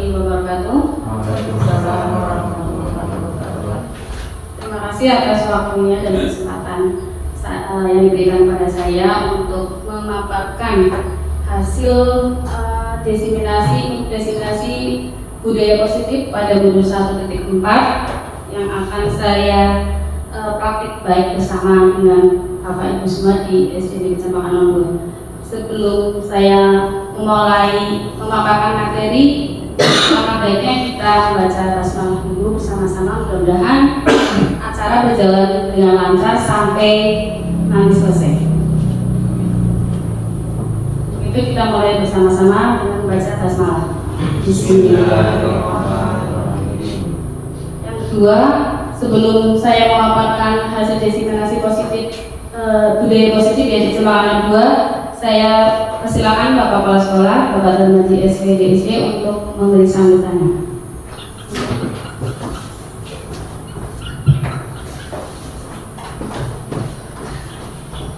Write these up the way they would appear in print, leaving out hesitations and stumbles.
warahmatullahi wabarakatuh. Waalaikumsalam warahmatullahi wabarakatuh. Terima kasih atas waktunya dan kesempatan yang diberikan pada saya untuk memaparkan hasil diseminasi budaya positif pada modul 1.4 yang akan saya praktik baik bersama dengan Bapak Ibu semua di SD Kecamatan Lombok. Sebelum saya memulai memaparkan materi, maka baiknya kita membaca basmalah dulu bersama-sama. Mudah-mudahan acara berjalan dengan lancar sampai nanti selesai. Itu kita mulai bersama-sama dengan membaca basmalah. Bismillahirrahmanirrahim. Yang kedua, sebelum saya memaparkan hasil diseminasi positif budaya positif ya di Cemarahan 2, saya persilakan Bapak Kepala Sekolah, Bapak Darmaji SPDSD untuk memberi sambutannya.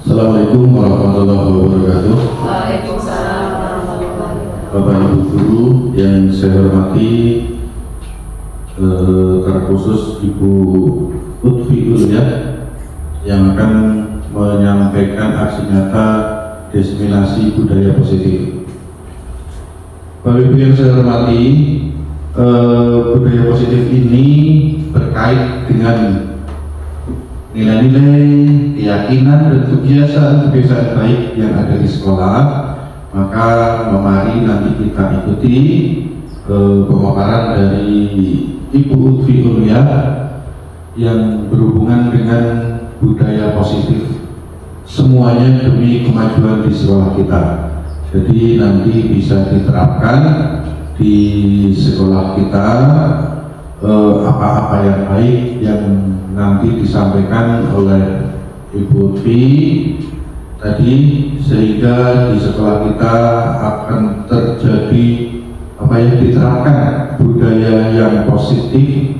Assalamualaikum warahmatullahi wabarakatuh. Waalaikumsalam warahmatullahi wabarakatuh. Bapak Ibu guru yang saya hormati, terkhusus Ibu Lutfi Ulia yang akan menyampaikan aksi nyata diseminasi budaya positif. Bapak Ibu yang saya hormati, budaya positif ini terkait dengan nilai-nilai, keyakinan dan kebiasaan baik yang ada di sekolah. Maka mari nanti kita ikuti pemaparan dari Ibu Lutfi Ulia yang berhubungan dengan budaya positif, semuanya demi kemajuan di sekolah kita. Jadi nanti bisa diterapkan di sekolah kita apa-apa yang baik yang nanti disampaikan oleh Ibu Lutfi tadi, sehingga di sekolah kita akan terjadi diterapkan budaya yang positif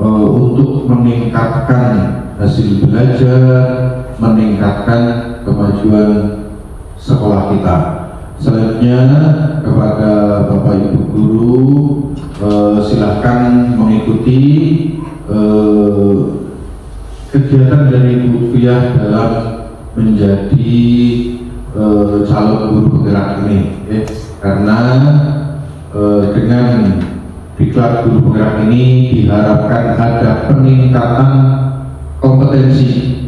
untuk meningkatkan hasil belajar, meningkatkan kemajuan sekolah kita. Selanjutnya kepada Bapak Ibu guru, silahkan mengikuti kegiatan dari Ibu Lutfiah dalam menjadi calon guru penggerak ini, karena dengan diklat guru penggerak ini diharapkan ada peningkatan kompetensi,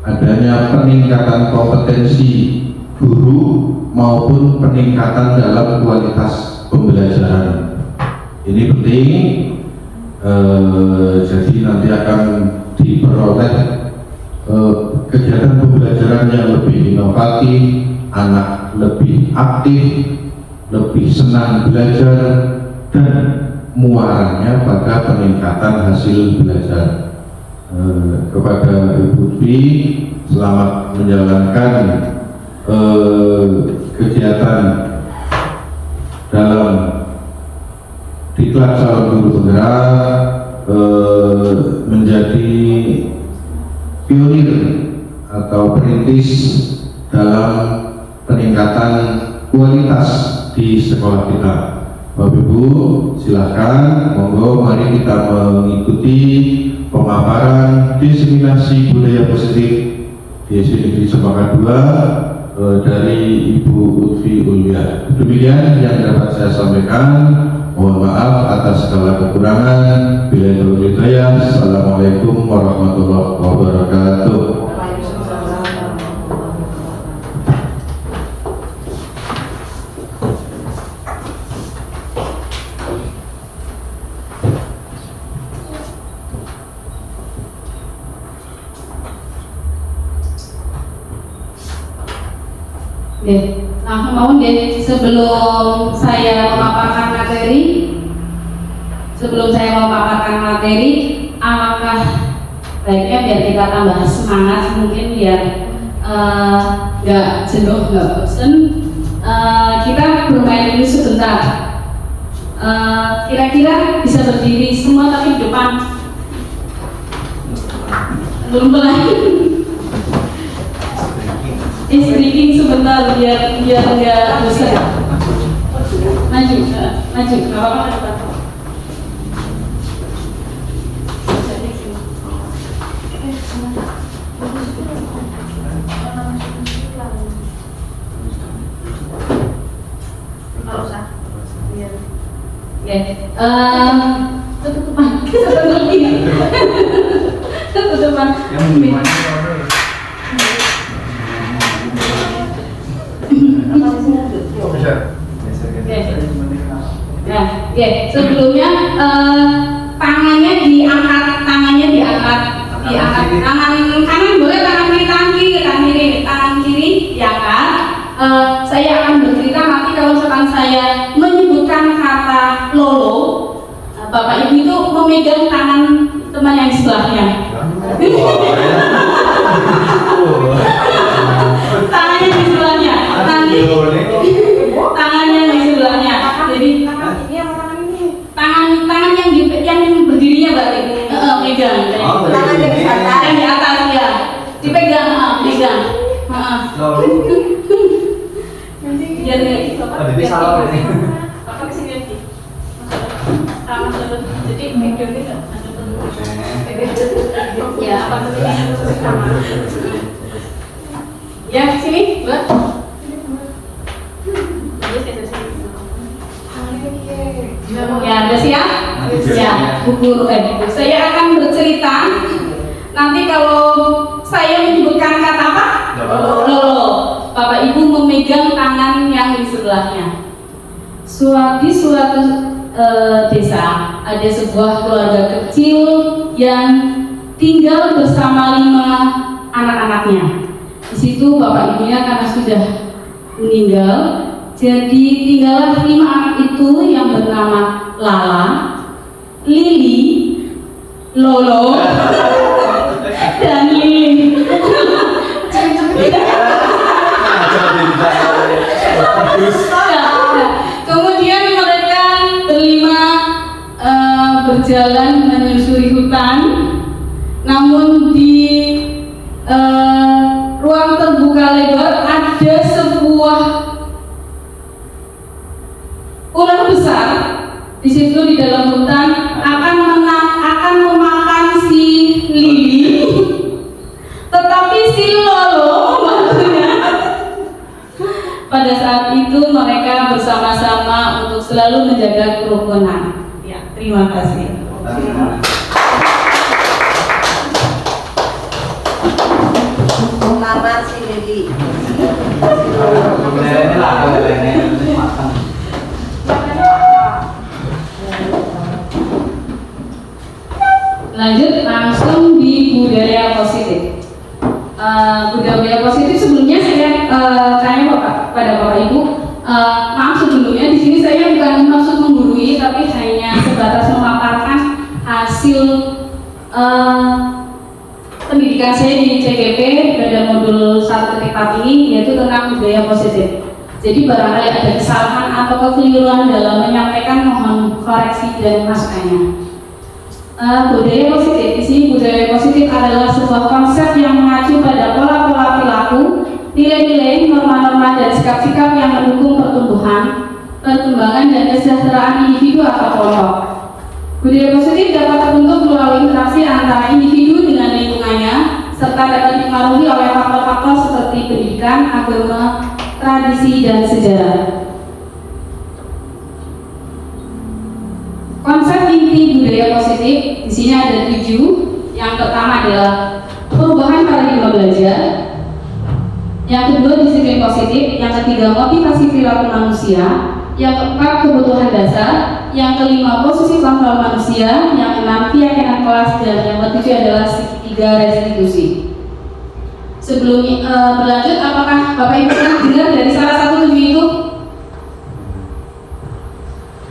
adanya peningkatan kompetensi guru maupun peningkatan dalam kualitas pembelajaran. Ini penting, jadi nanti akan diperoleh kegiatan pembelajaran yang lebih inovatif, anak lebih aktif, lebih senang belajar, dan muaranya pada peningkatan hasil belajar. Kepada Ibu Lutfi, selamat menjalankan kegiatan dalam diklat calon guru penggerak, menjadi pionir atau perintis dalam peningkatan kualitas di sekolah kita. Bapak Ibu silahkan, monggo mari kita mengikuti pemaparan diseminasi budaya positif di SD Negeri Cemarahan 2 dari Ibu Lutfi Ulia. Demikian yang dapat saya sampaikan. Mohon maaf atas segala kekurangan. Bila taufiq hidayah. Assalamualaikum warahmatullahi wabarakatuh. Nah, mohon sebelum saya memaparkan materi, alangkah baiknya biar kita tambah semangat, mungkin biar nggak jenuh, nggak bosan. Kita bermain dulu sebentar. Kira-kira bisa berdiri semua tapi di depan. Belum mulai. Speaking sebentar biar nggak bosan. Maju maju, nggak apa-apa ke depan. Tutupan, tutupan. Sebelumnya tangan kanan boleh, tangan kiri diangkat. Saya akan bercerita nanti kalau misalkan saya menyebutkan kata lolo, Bapak Ibu itu memegang tangan teman yang di sebelahnya. Tangannya di sebelahnya. Tangannya di sebelahnya. Jadi tangan yang berdirinya berarti megang. Tangan yang di atas. Yang di atas ya. Dipegang, pegang. Biar Jadi salah ini. Apa kesini lagi? Sama dulu. Jadi megang itu. Ya, apa sama? Ya, sini, Mbak. Ya, udah siap? Ya, buku. Saya akan bercerita. Nanti kalau saya menyebutkan kata apa? Lolo. Bapak Ibu memegang tangan yang di sebelahnya. Di suatu desa ada sebuah keluarga kecil yang tinggal bersama 5 anak-anaknya. Di situ bapak ibunya karena sudah meninggal, jadi tinggallah 5 anak itu yang bernama Lala, Lili, Lolo, dan Lili. Kemudian mereka berlima berjalan menyusuri hutan, namun di ruang terbuka lebar ada sebuah ular besar. Di situ di dalam hutan akan memakan si Lili, tetapi si Lolo maksudnya. Pada saat itu mereka bersama-sama untuk selalu menjaga kerukunan. Ya, terima kasih. Lamar si Lili. Lanjut langsung di budaya positif. Budaya positif sebelumnya saya tanya pada Bapak Ibu, maaf sebelumnya di sini saya bukan maksud menggurui, tapi hanya sebatas memaparkan hasil pendidikan saya di CGP pada modul 1.4 ini, yaitu tentang budaya positif. Jadi barangkali ada kesalahan atau kekeliruan dalam menyampaikan, mohon koreksi dan masukannya. Budaya positif, di sini budaya positif adalah sebuah konsep yang mengacu pada pola-pola perilaku, nilai-nilai, norma-norma dan sikap-sikap yang mendukung perkembangan dan kesejahteraan individu atau kelompok. Budaya positif dapat terbentuk melalui interaksi antara individu dengan lingkungannya, serta dapat dipengaruhi oleh faktor-faktor seperti pendidikan, agama, tradisi, dan sejarah. Konsep inti budaya positif di sini ada 7. Yang pertama adalah perubahan paradigma belajar. Yang kedua disiplin positif. Yang ketiga motivasi perilaku manusia. Yang keempat kebutuhan dasar. Yang kelima posisi kontrol manusia. Yang keenam keyakinan kelas, dan yang ketujuh adalah segitiga restitusi. Sebelum berlanjut, apakah Bapak Ibu pernah dengar dari salah satu 7 itu?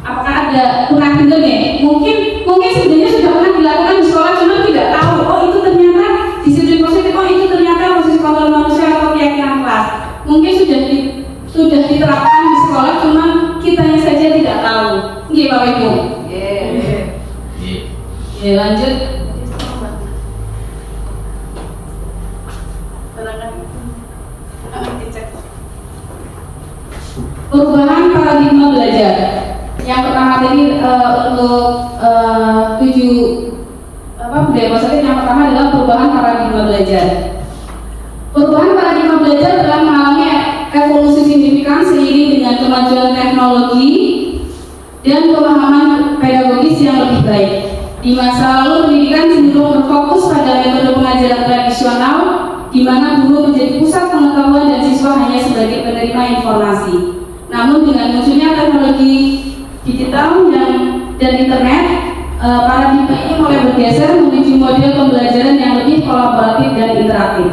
Apakah ada pernah dengar ya? Mungkin sebenarnya sudah pernah dilakukan di sekolah, cuma tidak tahu. Oh itu ternyata disiplin positif. Oh itu ternyata posisi kontrol manusia atau keyakinan kelas. Mungkin sudah diterapkan di sekolah, cuma kitanya saja tidak tahu. Nggih Bapak Ibu. Ya lanjut. Perubahan paradigma belajar. Yang pertama tadi untuk budaya positif, yang pertama adalah perubahan paradigma belajar. Perubahan paradigma belajar telah mengalami evolusi signifikan seiring dengan kemajuan teknologi dan pemahaman pedagogis yang lebih baik. Di masa lalu, pendidikan cenderung berfokus pada metode pengajaran tradisional, di mana guru menjadi pusat pengetahuan dan siswa hanya sebagai penerima informasi. Namun dengan munculnya teknologi digital dan internet, paradigma ini mulai bergeser menuju model pembelajaran yang lebih kolaboratif dan interaktif.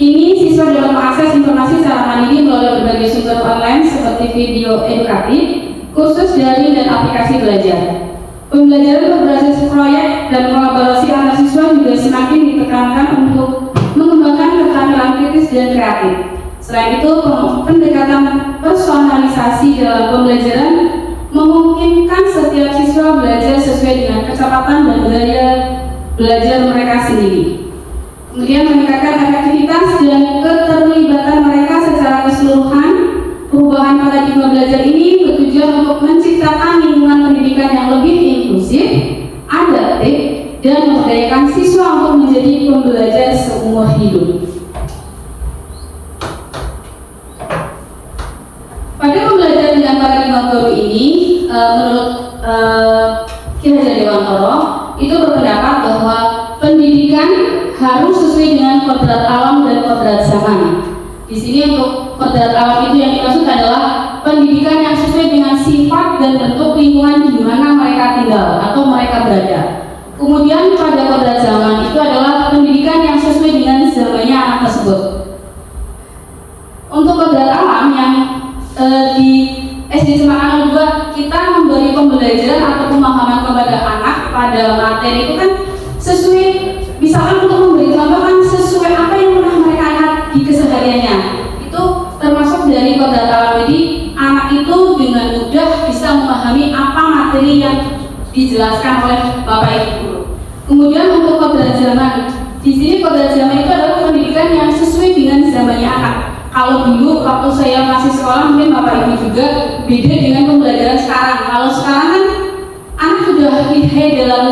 Kini siswa dapat mengakses informasi secara mandiri melalui berbagai sumber online seperti video edukatif, kursus daring dan aplikasi belajar. Pembelajaran berbasis proyek dan kolaborasi antar siswa juga semakin ditekankan untuk mengembangkan keterampilan kritis dan kreatif. Selain itu, pendekatan personalisasi dalam pembelajaran memungkinkan setiap siswa belajar sesuai dengan kecepatan dan gaya belajar mereka sendiri. Kemudian meningkatkan efektivitas dan keterlibatan mereka secara keseluruhan. Perubahan paradigma belajar ini bertujuan untuk menciptakan lingkungan pendidikan yang lebih inklusif, adaptif, dan memberdayakan siswa untuk menjadi pembelajar seumur hidup. Pada pembelajaran dengan paradigma baru ini, menurut Ki Hajar Dewantara, itu berpendapat bahwa pendidikan harus sesuai dengan kodrat alam dan kodrat zaman. Di sini untuk kodrat alam itu yang dimaksud adalah pendidikan yang sesuai dengan sifat dan bentuk lingkungan di mana mereka tinggal atau mereka berada. Kemudian pada kodrat zaman itu adalah pendidikan yang sesuai dengan zamannya anak tersebut. Untuk kodrat alam yang di SD Cempaka 2 kita memberi pembelajaran atau pemahaman kepada anak pada materi itu kan sesuai, misalkan untuk memberi contoh kan sesuai apa yang pernah mereka lihat di kesehariannya. Itu termasuk dari kodrat alam. Jadi anak itu dengan mudah bisa memahami apa materi yang dijelaskan oleh Bapak Ibu guru. Kemudian untuk kodrat zaman, di sini kodrat zaman itu adalah pendidikan yang sesuai dengan zamannya anak. Kalau dulu waktu saya masih sekolah mungkin Bapak Ibu juga beda dengan pembelajaran sekarang. Kalau sekarang kan anak sudah lihai dalam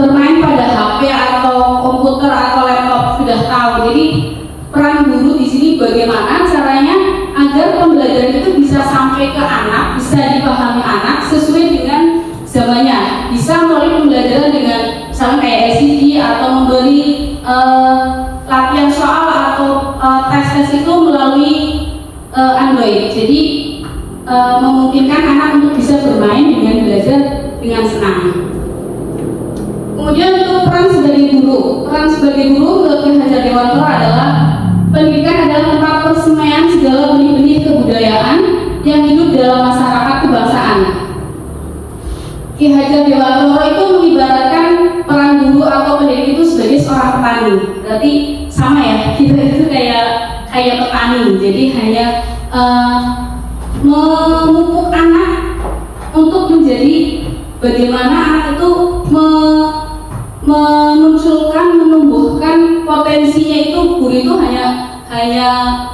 bermain pada HP atau komputer atau laptop, sudah tahu. Jadi peran guru di sini bagaimana caranya agar pembelajaran itu bisa sampai ke anak, bisa dipahami anak sesuai dengan zamannya. Bisa melalui pembelajaran dengan misalnya kayak LCD atau memberi latihan soal atau tes-tes itu melalui Android. Jadi memungkinkan anak untuk bisa bermain dengan belajar dengan senang. Kemudian untuk peran sebagai guru, menurut Ki Hajar Dewantara adalah pendidikan adalah tempat persemaian segala benih-benih kebudayaan yang hidup dalam masyarakat kebangsaan. Ki Hajar Dewantara itu mengibaratkan peran guru atau pendidik itu sebagai seorang petani. Berarti sama ya, kita itu kayak petani. Jadi hanya memupuk anak untuk menjadi bagaimana anak itu menumbuhkan potensinya. Itu guru itu hanya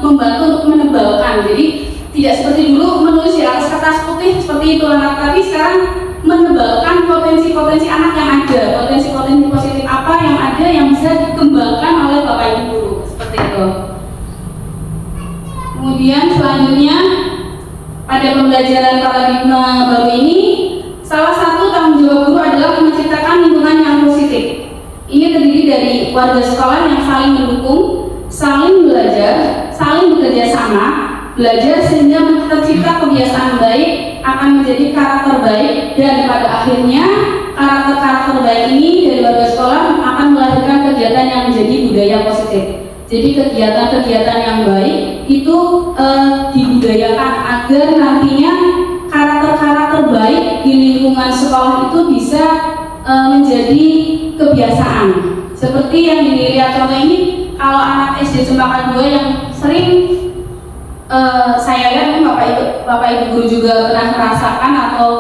membantu untuk menebalkan. Jadi tidak seperti dulu menulis di atas kertas putih seperti itu anak, tapi sekarang menebalkan potensi-potensi anak yang ada, potensi-potensi positif apa yang ada yang bisa dikembangkan oleh Bapak Ibu guru, seperti itu. Kemudian selanjutnya pada pembelajaran paradigma baru ini, salah satu tanggung jawab guru adalah menciptakan lingkungan yang positif. Ini terdiri dari warga sekolah yang saling mendukung, saling belajar, saling bekerja sama, belajar sehingga tercipta kebiasaan baik, akan menjadi karakter baik, dan pada akhirnya karakter-karakter baik ini dari warga sekolah akan melahirkan kegiatan yang menjadi budaya positif. Jadi kegiatan-kegiatan yang baik itu dibudayakan agar nantinya karakter-karakter baik di lingkungan sekolah itu bisa menjadi kebiasaan. Seperti yang dilihat contoh ini, kalau anak SD Cempaka 2 yang sering saya lihat mungkin Bapak Ibu guru juga pernah merasakan atau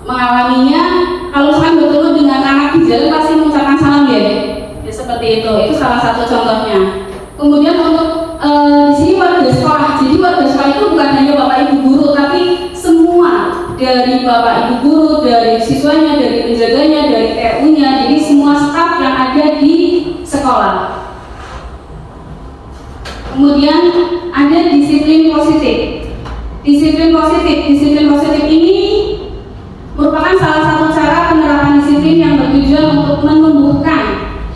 mengalaminya. Kalau misalkan bertemu dengan anak di jalan pasti mengucapkan salam ya seperti itu salah satu contohnya. Kemudian untuk di bapak ibu guru, dari siswanya, dari penjaganya, dari TU-nya, jadi semua staf yang ada di sekolah. Kemudian ada disiplin positif. Disiplin positif ini merupakan salah satu cara penerapan disiplin yang bertujuan untuk menumbuhkan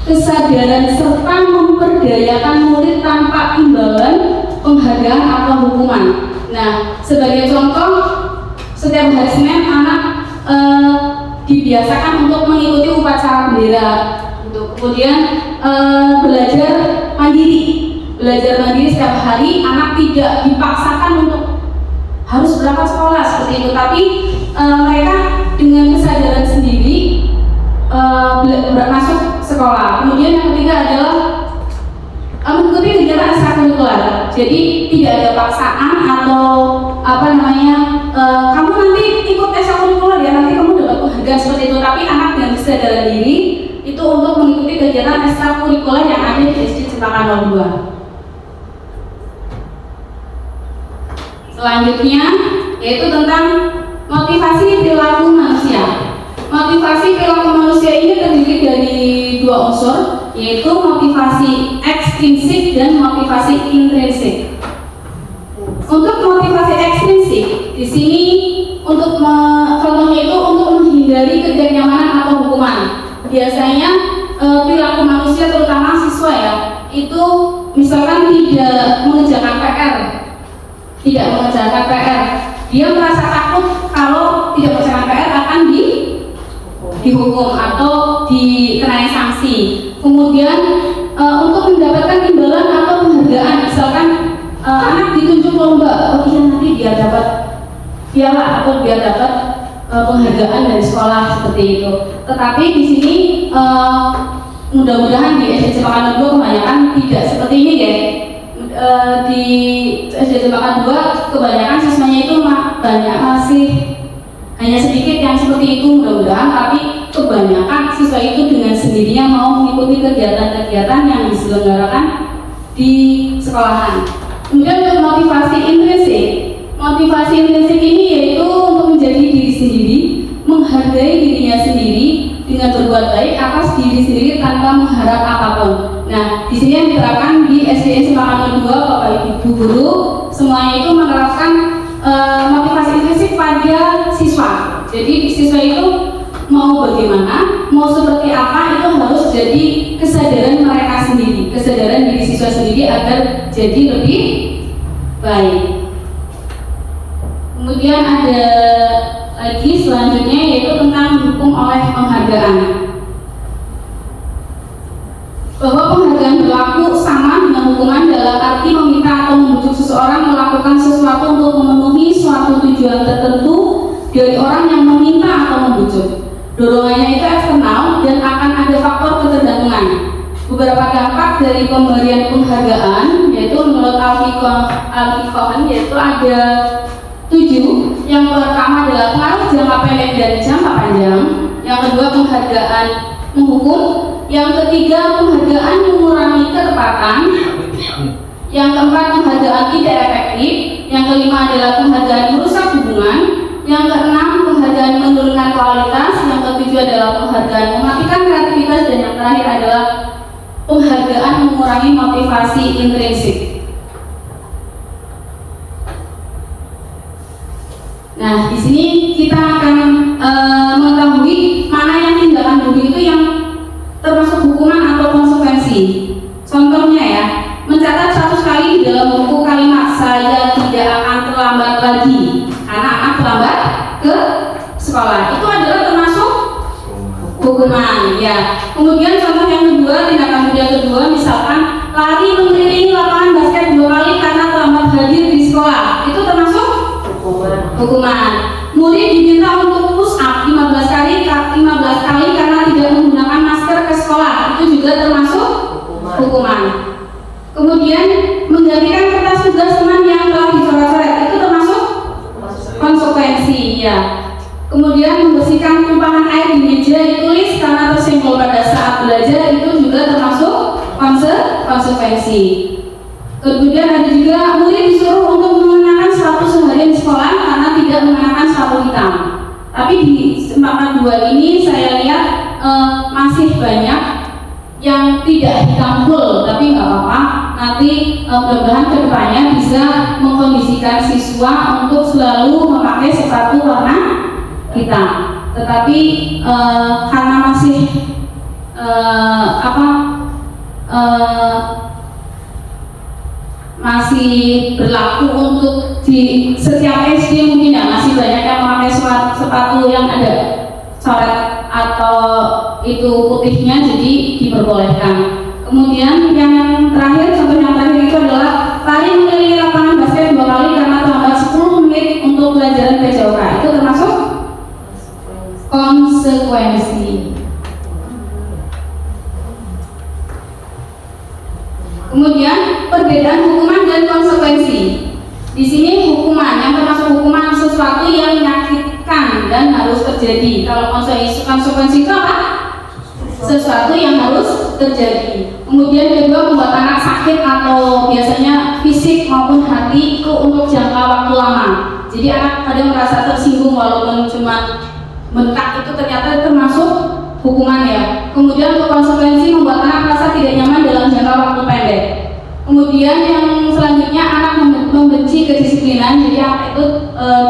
kesadaran serta memperdayakan murid tanpa imbalan, penghargaan atau hukuman. Nah, sebagai contoh, setiap hari Senin anak dibiasakan untuk mengikuti upacara bendera, kemudian belajar mandiri setiap hari. Anak tidak dipaksakan untuk harus berangkat sekolah seperti itu, tapi mereka dengan kesadaran sendiri masuk sekolah. Kemudian yang ketiga adalah mengikuti kegiatan ekstrakurikuler. Jadi tidak ada paksaan atau kamu nanti ikut ekstrakurikuler ya, nanti kamu dapat penghargaan seperti itu. Tapi anak dengan kesadaran diri itu untuk mengikuti kegiatan ekstrakurikuler yang ada di SD Cempaka 02. Selanjutnya yaitu tentang motivasi perilaku manusia. Motivasi perilaku manusia ini terdiri dari dua unsur, yaitu motivasi ekstrinsik dan motivasi intrinsik. Untuk motivasi ekstrinsik di sini contohnya itu untuk menghindari ketidaknyamanan atau hukuman. Biasanya perilaku manusia terutama siswa ya, itu misalkan tidak mengerjakan PR, dia merasa takut kalau tidak mengerjakan PR akan dihukum atau dikenai sanksi. Kemudian untuk mendapatkan imbalan atau penghargaan, misalkan anak ditunjuk lomba, nanti dia dapat piala atau dia dapat penghargaan dari sekolah seperti itu. Tetapi di sini mudah-mudahan di SD Cempaka 2 kebanyakan tidak seperti ini ya. Di SD Cempaka 2 kebanyakan siswanya itu masih hanya sedikit yang seperti itu, mudah-mudahan. Tapi kebanyakan siswa itu dengan sendirinya mau mengikuti kegiatan-kegiatan yang diselenggarakan di sekolahan. Kemudian untuk motivasi intrinsik ini yaitu untuk menjadi diri sendiri, menghargai dirinya sendiri dengan berbuat baik atas diri sendiri tanpa mengharap apapun. Nah, di sini yang diterapkan di SD Cempaka 2, Bapak Ibu guru semuanya itu menerapkan motivasi intrinsik pada siswa. Jadi siswa itu mau bagaimana, mau seperti apa, itu harus jadi kesadaran mereka sendiri, kesadaran diri siswa sendiri agar jadi lebih baik. Kemudian ada lagi selanjutnya yaitu tentang hukum oleh penghargaan. Bahwa penghargaan berlaku sama dengan hukuman dalam arti meminta atau membujuk seseorang melakukan sesuatu untuk memenuhi suatu tujuan tertentu dari orang yang meminta atau membujuk. Dorongannya itu eksternal dan akan ada faktor ketergantungan. Beberapa dampak dari pemberian penghargaan yaitu menurut Al-Fiqhan yaitu ada 7. Yang pertama adalah pengaruh jangka pendek dan jangka panjang. Yang kedua, penghargaan menghukum. Yang ketiga, penghargaan mengurangi ketepatan. Yang keempat, penghargaan tidak efektif. Yang kelima adalah penghargaan merusak hubungan. Yang keenam, penghargaan menurunkan kualitas. Yang ketujuh adalah penghargaan mematikan kreativitas. Dan yang terakhir adalah penghargaan mengurangi motivasi intrinsik. Nah, di sini kita akan mengetahui mana yang tindakan bullying itu yang termasuk hukuman atau konsekuensi. Contohnya ya, mencatat 100 kali di dalam buku kalimat "saya tidak akan terlambat lagi" karena anak terlambat ke sekolah, itu adalah termasuk hukuman ya. Kemudian contoh yang kedua, tindakan bullying kedua, misalkan lari mengelilingi lapangan basket 2 kali karena terlambat hadir di sekolah, itu termasuk hukuman. Murid diminta untuk push up 15 kali karena tidak menggunakan masker ke sekolah, itu juga termasuk hukuman. Kemudian menggantikan kertas tugas teman yang telah dicoret-coret, itu termasuk konsekuensi ya. Kemudian membersihkan tumpahan air di meja ditulis karena tersenggol pada saat belajar, itu juga termasuk konsekuensi. Kemudian ada juga murid disuruh untuk mengenakan sepatu seharian di sekolah karena tidak mengenakan sepatu hitam. ini saya lihat masih banyak yang tidak hitam full, tapi nggak apa-apa. Nanti mudah-mudahan kedepannya bisa mengkondisikan siswa untuk selalu memakai sepatu warna hitam. Tetapi karena masih masih berlaku untuk di setiap SD mungkin ya, masih banyak yang memakai sepatu yang ada coret atau itu putihnya, jadi diperbolehkan. Kemudian yang terakhir, contoh yang terakhir itu adalah lari mengelilingi lapangan basket 2 kali karena terlambat 10 menit untuk pelajaran PJOK. Itu termasuk konsekuensi. Kemudian perbedaan hukuman dan konsekuensi. Di sini hukuman yang termasuk hukuman sesuatu yang menyakitkan dan harus terjadi. Kalau konsekuensi itu apa? Sesuatu yang harus terjadi. Kemudian kedua, membuat anak sakit atau biasanya fisik maupun hati itu untuk jangka waktu lama. Jadi anak kadang merasa tersinggung walaupun cuma bentak, itu ternyata termasuk hukuman ya. Kemudian untuk konsekuensi, membuat anak merasa tidak nyaman dalam jangka waktu pendek. Kemudian yang selanjutnya, anak membenci kedisiplinan, jadi anak itu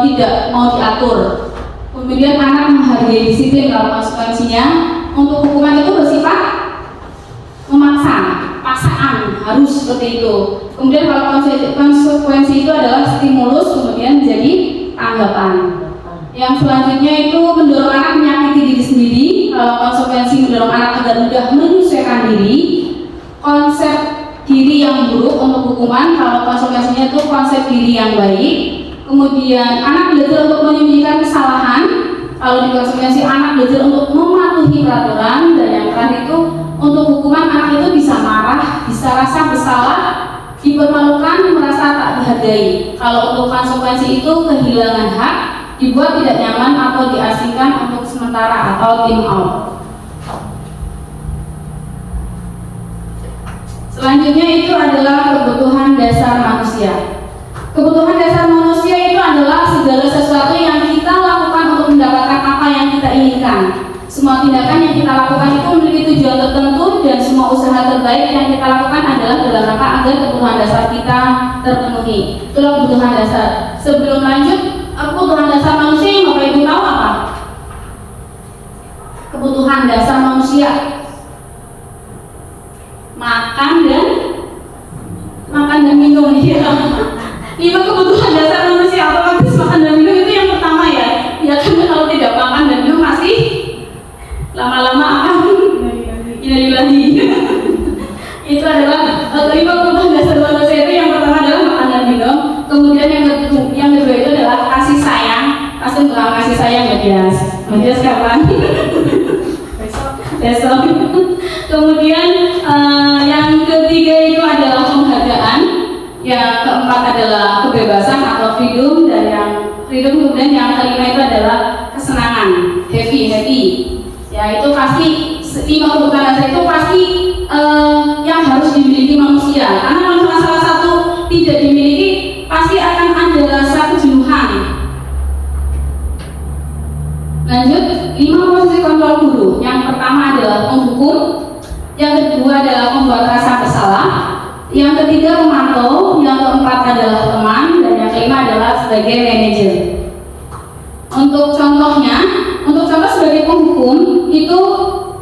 tidak mau diatur. Kemudian anak menghargai disiplin. Kalau konsekuensinya untuk hukuman itu bersifat memaksa, paksaan, harus seperti itu. Kemudian kalau konsekuensi itu adalah stimulus, kemudian jadi tanggapan. Yang selanjutnya itu mendorong anak menyakiti diri sendiri. Kalau konsekuensi mendorong anak agar mudah menyesuaikan diri. Konsep diri yang buruk untuk hukuman. Kalau konsekuensinya itu konsep diri yang baik. Kemudian anak belajar untuk menyembunyikan kesalahan. Kalau di konsekuensi anak belajar untuk mematuhi peraturan. Dan yang terakhir itu untuk hukuman, anak itu bisa marah, bisa rasa bersalah, dipermalukan, merasa tak dihargai. Kalau untuk konsekuensi itu kehilangan hak, dibuat tidak nyaman atau diasingkan untuk sementara atau tim out. Selanjutnya itu adalah kebutuhan dasar manusia. Kebutuhan dasar manusia itu adalah segala sesuatu yang kita lakukan untuk mendapatkan apa yang kita inginkan. Semua tindakan yang kita lakukan itu memiliki tujuan tertentu, dan semua usaha terbaik yang kita lakukan adalah dalam rangka agar kebutuhan dasar kita terpenuhi. Itulah kebutuhan dasar. Sebelum lanjut, kebutuhan dasar manusia yang Bapak Ibu tahu apa? Kebutuhan dasar manusia: makan dan minum. Ya. 5 kebutuhan dasar manusia, otomatis makan dan minum itu yang pertama ya. Ya kan, kalau tidak makan dan minum masih lama-lama akan innalillahi. Itu adalah 5 kebutuhan dasar manusia. Itu yang pertama adalah makan dan minum. Kemudian yang kedua itu adalah kasih sayang. Pasti tentang kasih sayang ya, Dias. Dias kapan? Besok. Kemudian yang ketiga itu adalah penghargaan. Yang keempat adalah kebebasan atau freedom, dan yang freedom. Kemudian yang kelima itu adalah kesenangan, happy. Ya, itu pasti 5 kebutuhan dasar itu pasti yang harus dimiliki manusia. Karena kalau salah satu tidak dimiliki, pasti akan ada rasa kejenuhan. Lanjut, 5 posisi kontrol guru. Yang pertama adalah menghukum, yang kedua adalah membuat rasa bersalah, yang ketiga memantau, yang keempat adalah teman, dan yang kelima adalah sebagai manajer. Untuk contoh sebagai penghukum itu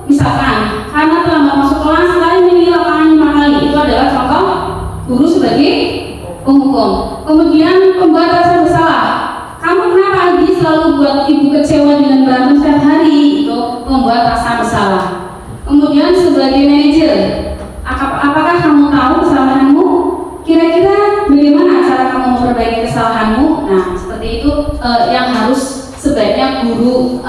misalkan karena terlambat masuk kelas, lain menilai lapangan 5 kali, itu adalah contoh guru sebagai penghukum. Kemudian pembuat rasa bersalah, kamu kenapa lagi selalu buat ibu kecewa dengan berantem setiap hari, itu membuat rasa bersalah. Kemudian sebagai manajer, apakah kamu tahu kesalahanmu? Kira-kira bagaimana cara kamu memperbaiki kesalahanmu? Nah, seperti itu yang harus sebaiknya guru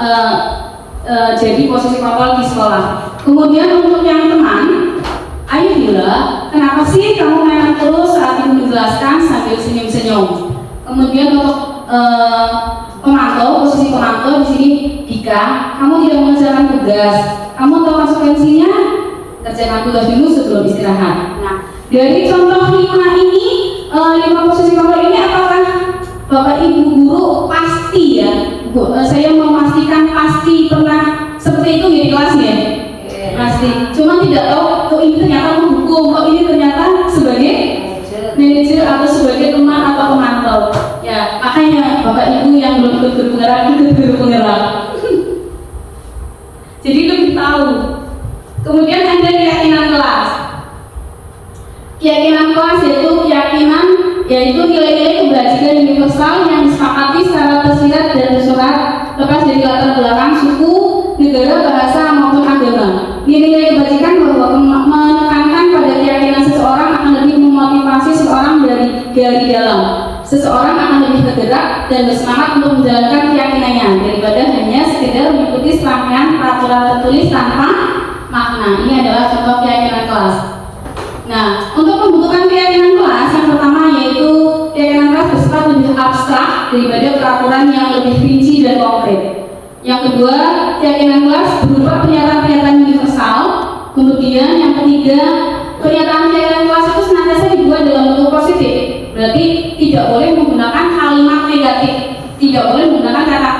jadi posisi kontrol di sekolah. Kemudian untuk yang teman, ayo gila, kenapa sih kamu memang terus saat ibu menjelaskan sambil senyum-senyum? Kemudian untuk pemantau, posisi pemantau di sini, Dika, kamu tidak mengerjakan tugas, kamu tahu konsekuensinya? Kerjakan tugas dulu sebelum istirahat. Nah, dari contoh 5 ini, 5 posisi kontrol ini, apakah Bapak Ibu guru pasti ya Bu, saya memastikan pasti pernah seperti itu di kelas ya. Pasti. Cuma tidak tahu kok ini ternyata menghukum, kok ini ternyata sebagai manajer atau sebagai teman atau pemantau. Ya, makanya Bapak Ibu yang belum ikut guru penggerak. Jadi lebih tahu. Kemudian ada keyakinan kelas. Keyakinan kelas yaitu nilai-nilai kebajikan universal yang disepakati secara tersirat dan tersurat lepas dari latar belakang suku, negara, bahasa maupun agama. Nilai-nilai kebajikan bahwa menekankan pada keyakinan seseorang akan lebih memotivasi seseorang dari dalam. Seseorang akan lebih tergerak dan bersemangat untuk menjalankan keyakinannya daripada hanya sekedar mengikuti serangkaian peraturan tertulis tanpa makna. Ini adalah contoh keyakinan kelas. Nah, untuk pembentukan keyakinan kelas yang pertama yaitu keyakinan kelas bersifat lebih abstrak daripada peraturan yang lebih rinci dan konkret. Yang kedua, keyakinan kelas berupa pernyataan-pernyataan universal. Kemudian yang ketiga, pernyataan keyakinan kelas itu senantiasa dibuat dalam bentuk positif. Berarti tidak boleh menggunakan kalimat negatif, tidak boleh menggunakan kata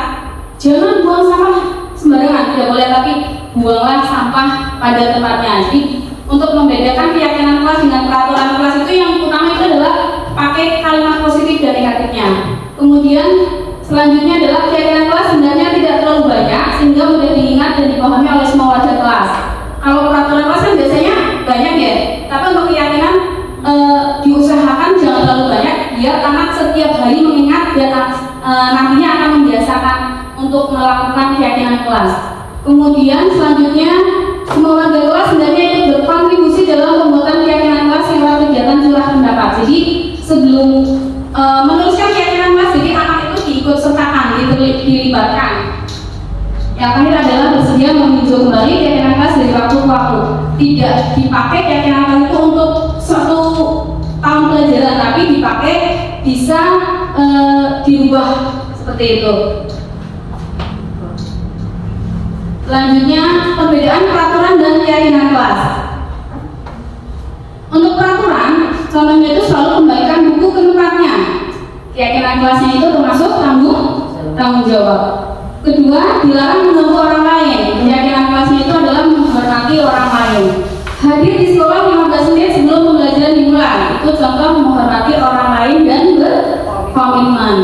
jangan buang sampah sembarangan, tidak boleh, tapi buanglah sampah pada tempatnya. Jadi untuk membedakan keyakinan kelas dengan peraturan kelas itu yang utama itu adalah pakai kalimat positif dan negatifnya. Kemudian selanjutnya adalah keyakinan kelas sebenarnya tidak terlalu banyak sehingga mudah diingat dan dipahami oleh semua warga kelas. Kalau peraturan kelas kan biasanya banyak ya, tapi untuk keyakinan diusahakan jangan terlalu banyak biar anak setiap hari mengingat dan nantinya akan membiasakan untuk melakukan keyakinan kelas. Kemudian selanjutnya semua warga kelas sebenarnya ikut berkontribusi dalam pembuatan keyakinan kelas lewat kegiatan curah pendapat. Jadi sebelum menuliskan keyakinan kelas, jadi anak itu diikut sertakan, dilibatkan. Yang terakhir adalah bersedia meninjau kembali keyakinan kelas dari waktu ke waktu. Tidak dipakai keyakinan kelas itu untuk suatu tahun pelajaran, tapi dipakai bisa dirubah seperti itu. Selanjutnya, perbedaan peraturan dan keyakinan kelas. Untuk peraturan, contohnya itu selalu kembalikan buku ke tempatnya. Keyakinan kelasnya itu termasuk tanggung jawab. Kedua, dilarang mengganggu orang lain. Keyakinan kelasnya itu adalah menghormati orang lain. Hadir di sekolah 15 menit sebelum pembelajaran dimulai. Itu contoh menghormati orang lain dan berkomitmen.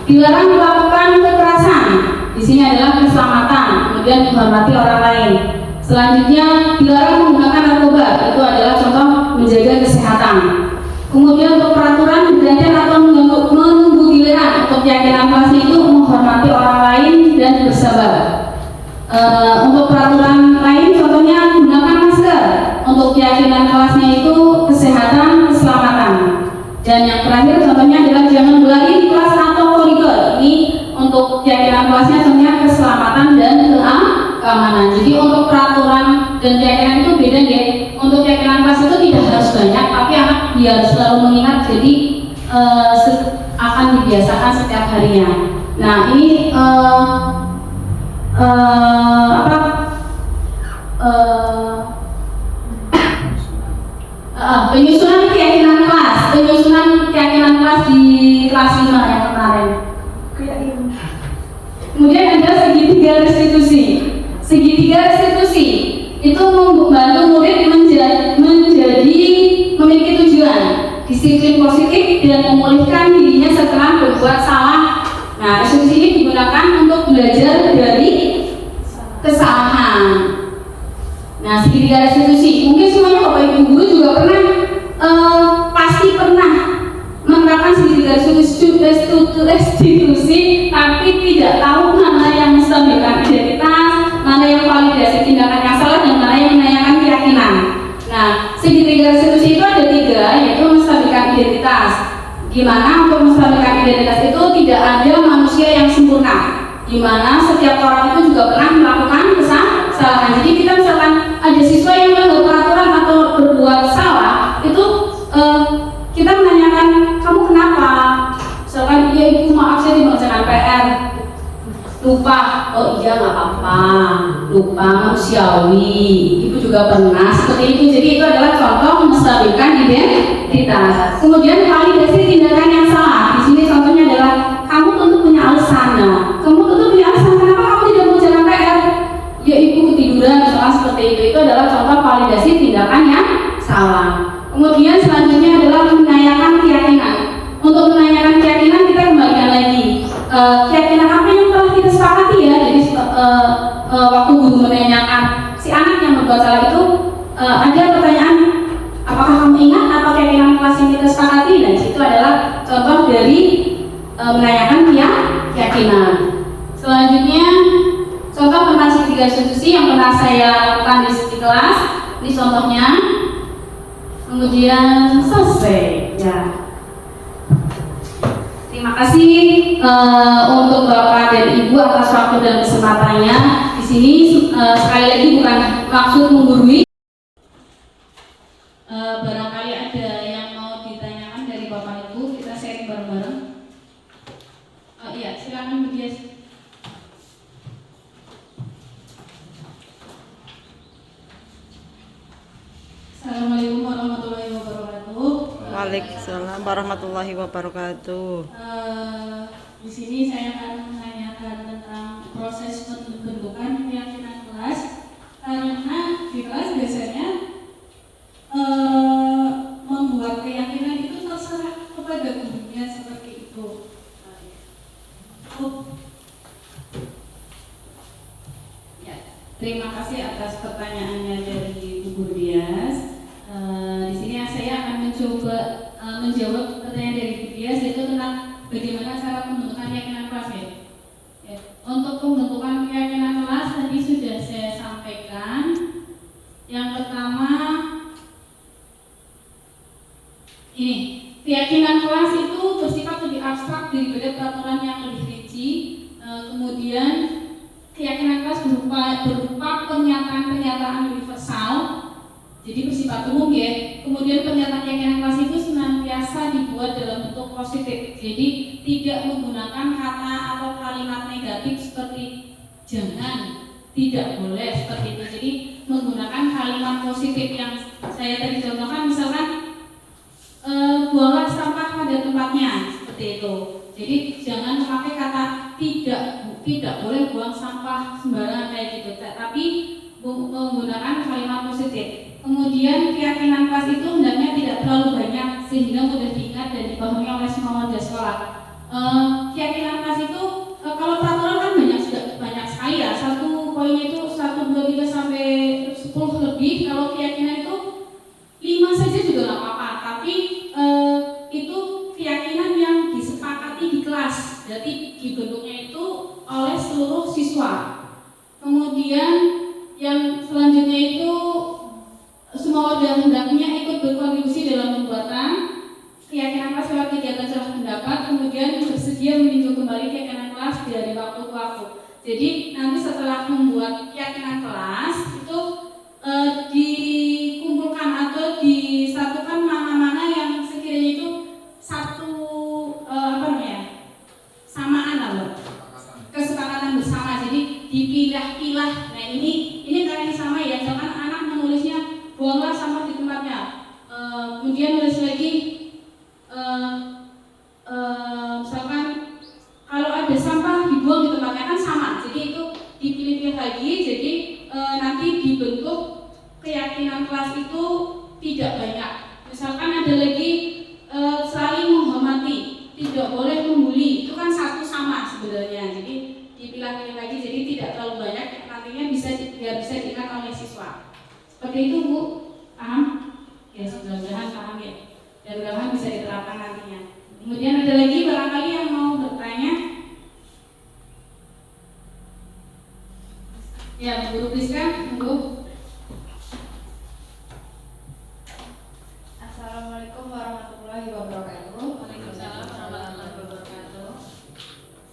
Dilarang melakukan kekerasan. Di sini adalah keselamatan, kemudian menghormati orang lain. Selanjutnya, dilarang menggunakan narkoba. Itu adalah contoh menjaga kesehatan. Kemudian untuk peraturan bergantian atau menunggu giliran. Untuk keyakinan kelasnya itu menghormati orang lain dan bersabar. Untuk peraturan lain contohnya menggunakan masker. Untuk keyakinan kelasnya itu kesehatan, keselamatan. Dan yang terakhir contohnya adalah jangan berlari di kelas atau koridor. Ini untuk keyakinan kelasnya contohnya keselamatan dan keamanan. Jadi untuk peraturan dan keyakinan itu beda ya. Untuk keyakinan kelas itu tidak harus banyak, tapi anak biar selalu mengingat, jadi akan dibiasakan setiap harinya. Nah ini penyusunan keyakinan kelas, di kelas 5 yang kemarin. Kemudian ada segitiga restitusi. Segitiga restitusi itu membantu murid memiliki tujuan, disiplin positif dan memulihkan dirinya setelah berbuat salah. Nah, restitusi ini digunakan untuk belajar dari kesalahan. Nah, segitiga restitusi mungkin semuanya Bapak Ibu guru juga pernah pasti pernah menerapkan segitiga restitusi, tapi tidak tahu mana yang menstabilkan identitas, mana yang validasi tindakan yang salah, dan mana yang menanyakan keyakinan. Nah, segitiga restitusi itu ada 3, yaitu menstabilkan identitas. Gimana untuk menstabilkan identitas itu tidak ada manusia yang sempurna, dimana setiap orang itu juga pernah melakukan kesalahan. Jadi kita misalkan ada siswa yang melanggar peraturan atau berbuat salah, itu kita menanyakan kamu kenapa? Misalkan iya ibu maaf saya mengerjakan PR, lupa. Oh iya nggak apa-apa, lupa, manusiawi. Ibu juga pernah seperti itu. Jadi itu adalah contoh menstabilkan identitas. Kemudian validasi tindakan yang salah. Di sini contohnya adalah kamu tentu punya alasan. Kamu tentu punya memvalidasi tindakan yang salah. Kemudian selanjutnya adalah menanyakan keyakinan. Untuk menanyakan keyakinan kita kembalikan lagi keyakinan apa yang telah kita sepakati ya. Jadi waktu guru menanyakan si anak yang berbuat salah itu ada pertanyaan, apakah kamu ingat apa keyakinan kelas yang kita sepakati? Dan itu adalah contoh dari menanyakan keyakinan. Selanjutnya contoh tentang segitiga institusi yang pernah saya lakukan di kelas. Ini contohnya. Kemudian selesai ya. Terima kasih untuk Bapak dan Ibu atas waktu dan kesempatannya. Di sini sekali lagi bukan maksud menggurui. Barangkali ada yang mau ditanyakan dari Bapak Ibu, kita sharing bareng-bareng. Iya, silakan Bu Dias. Assalamualaikum warahmatullahi wabarakatuh. Waalaikumsalam warahmatullahi wabarakatuh. Di sini saya akan menanyakan tentang proses pembentukan keyakinan kelas, karena di kelas biasanya membuat keyakinan itu terserah kepada gurunya seperti itu. Ya, terima kasih atas pertanyaannya dari Bu Dias. Di sini saya akan mencoba menjawab pertanyaan dari Bu Dias, yaitu tentang bagaimana cara pembentukan keyakinan kelas ya. Untuk pembentukan keyakinan kelas tadi sudah saya sampaikan. Yang pertama ini, keyakinan kelas itu bersifat lebih abstrak daripada peraturan yang lebih rinci. Kemudian keyakinan kelas berupa pernyataan-pernyataan universal, jadi bersifat umum ya. Kemudian pernyataan keyakinan kelas itu senantiasa dibuat dalam bentuk positif, jadi tidak menggunakan kata atau kalimat negatif seperti jangan, tidak boleh seperti itu. Jadi menggunakan kalimat positif yang saya tadi contohkan, misalkan buanglah sampah pada tempatnya, seperti itu. Jadi jangan memakai kata tidak boleh buang sampah sembarangan kayak gitu, tapi menggunakan kalimat positif. Kemudian keyakinan kelas itu hendaknya tidak terlalu banyak sehingga mudah diingat dan dipahami oleh semua warga sekolah. Keyakinan kelas itu kalau peraturan kan banyak sekali ya. Satu poinnya itu 1, 2, 3 sampai 10 lebih. Kalau keyakinan itu 5 saja juga nggak apa-apa. Tapi itu keyakinan yang disepakati di kelas. Jadi dibentuknya itu oleh seluruh siswa. Kemudian yang selanjutnya itu semua warga hendaknya ikut berkontribusi dalam pembuatan keyakinan kelas lewat kegiatan curah pendapat, kemudian bersedia meninjau kembali keyakinan kelas dari waktu ke waktu. Jadi nanti setelah membuat keyakinan kelas itu dikumpulkan atau disatukan mana-mana yang sekiranya itu satu samaan lah, kesepakatan bersama. Jadi dipilah-pilah. Nah ini karena yang sama ya. Jangan anak menulisnya buanglah sampah di tempatnya, kemudian nulis lagi misalkan kalau ada sampah dibuang di tempatnya, kan sama. Jadi itu dipilih-pilih lagi. Jadi nanti dibentuk keyakinan kelas itu tidak banyak. Misalkan ada lagi saling menghormati, tidak boleh membuli, itu kan satu sama sebenarnya. Jadi dipilah-pilih lagi, jadi tidak terlalu banyak, nantinya bisa diingat oleh siswa. Seperti itu Bu, paham? Ya, mudah-mudahan paham ya. Dan mudah-mudahan bisa diterapkan nantinya. Kemudian ada lagi barangkali yang mau bertanya? Ya, Bu Rizka, Bu. Assalamualaikum warahmatullahi wabarakatuh. Waalaikumsalam warahmatullahi wabarakatuh.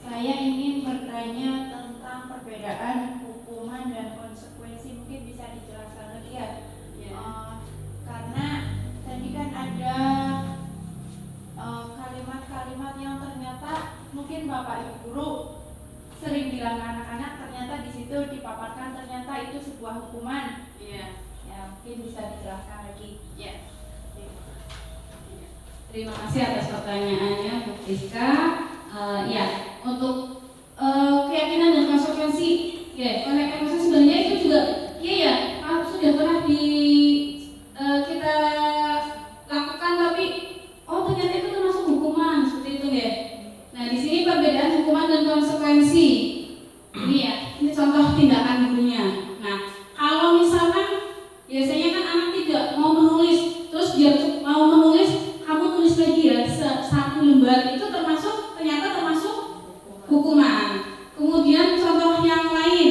Saya ingin bertanya tentang perbedaan hukuman dan konsekuensi. Mungkin bisa dijelaskan lagi ya? Karena tadi kan ada kalimat-kalimat yang ternyata mungkin Bapak Ibu guru sering bilang ke anak-anak, ternyata di situ dipaparkan ternyata itu sebuah hukuman. Iya. Ya, mungkin bisa dijelaskan lagi. Ya. Terima kasih atas pertanyaannya Bu Rizka. Ya, untuk keyakinan dan konsekuensi, ya, konsekuensi sebenarnya itu juga, iya ya, sudah pernah di dia mau menulis, kamu tulis lagi ya, satu lembar itu ternyata termasuk hukuman. Kemudian contoh yang lain,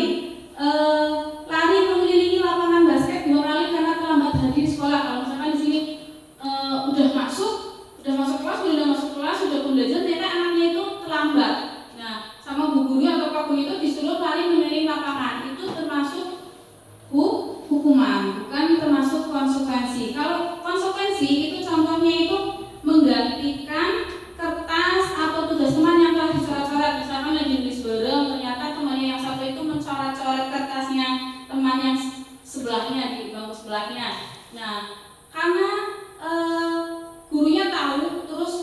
lari mengelilingi lapangan basket 2 kali karena terlambat hadir di sekolah. Kalau misalkan di sini udah masuk kelas, sudah belajar, ternyata anaknya itu terlambat. Nah, sama bu guru atau pak guru itu disuruh lari mengelilingi lapangan, itu termasuk hukuman, bukan termasuk konsekuensi. Kalau konsekuensi itu contohnya itu menggantikan kertas atau tugas teman yang telah dicoret-coret. Misalkan lagi nulis bareng, ternyata temannya yang satu itu mencoret-coret kertasnya teman yang sebelahnya di bangku sebelahnya. Nah, karena gurunya tahu, terus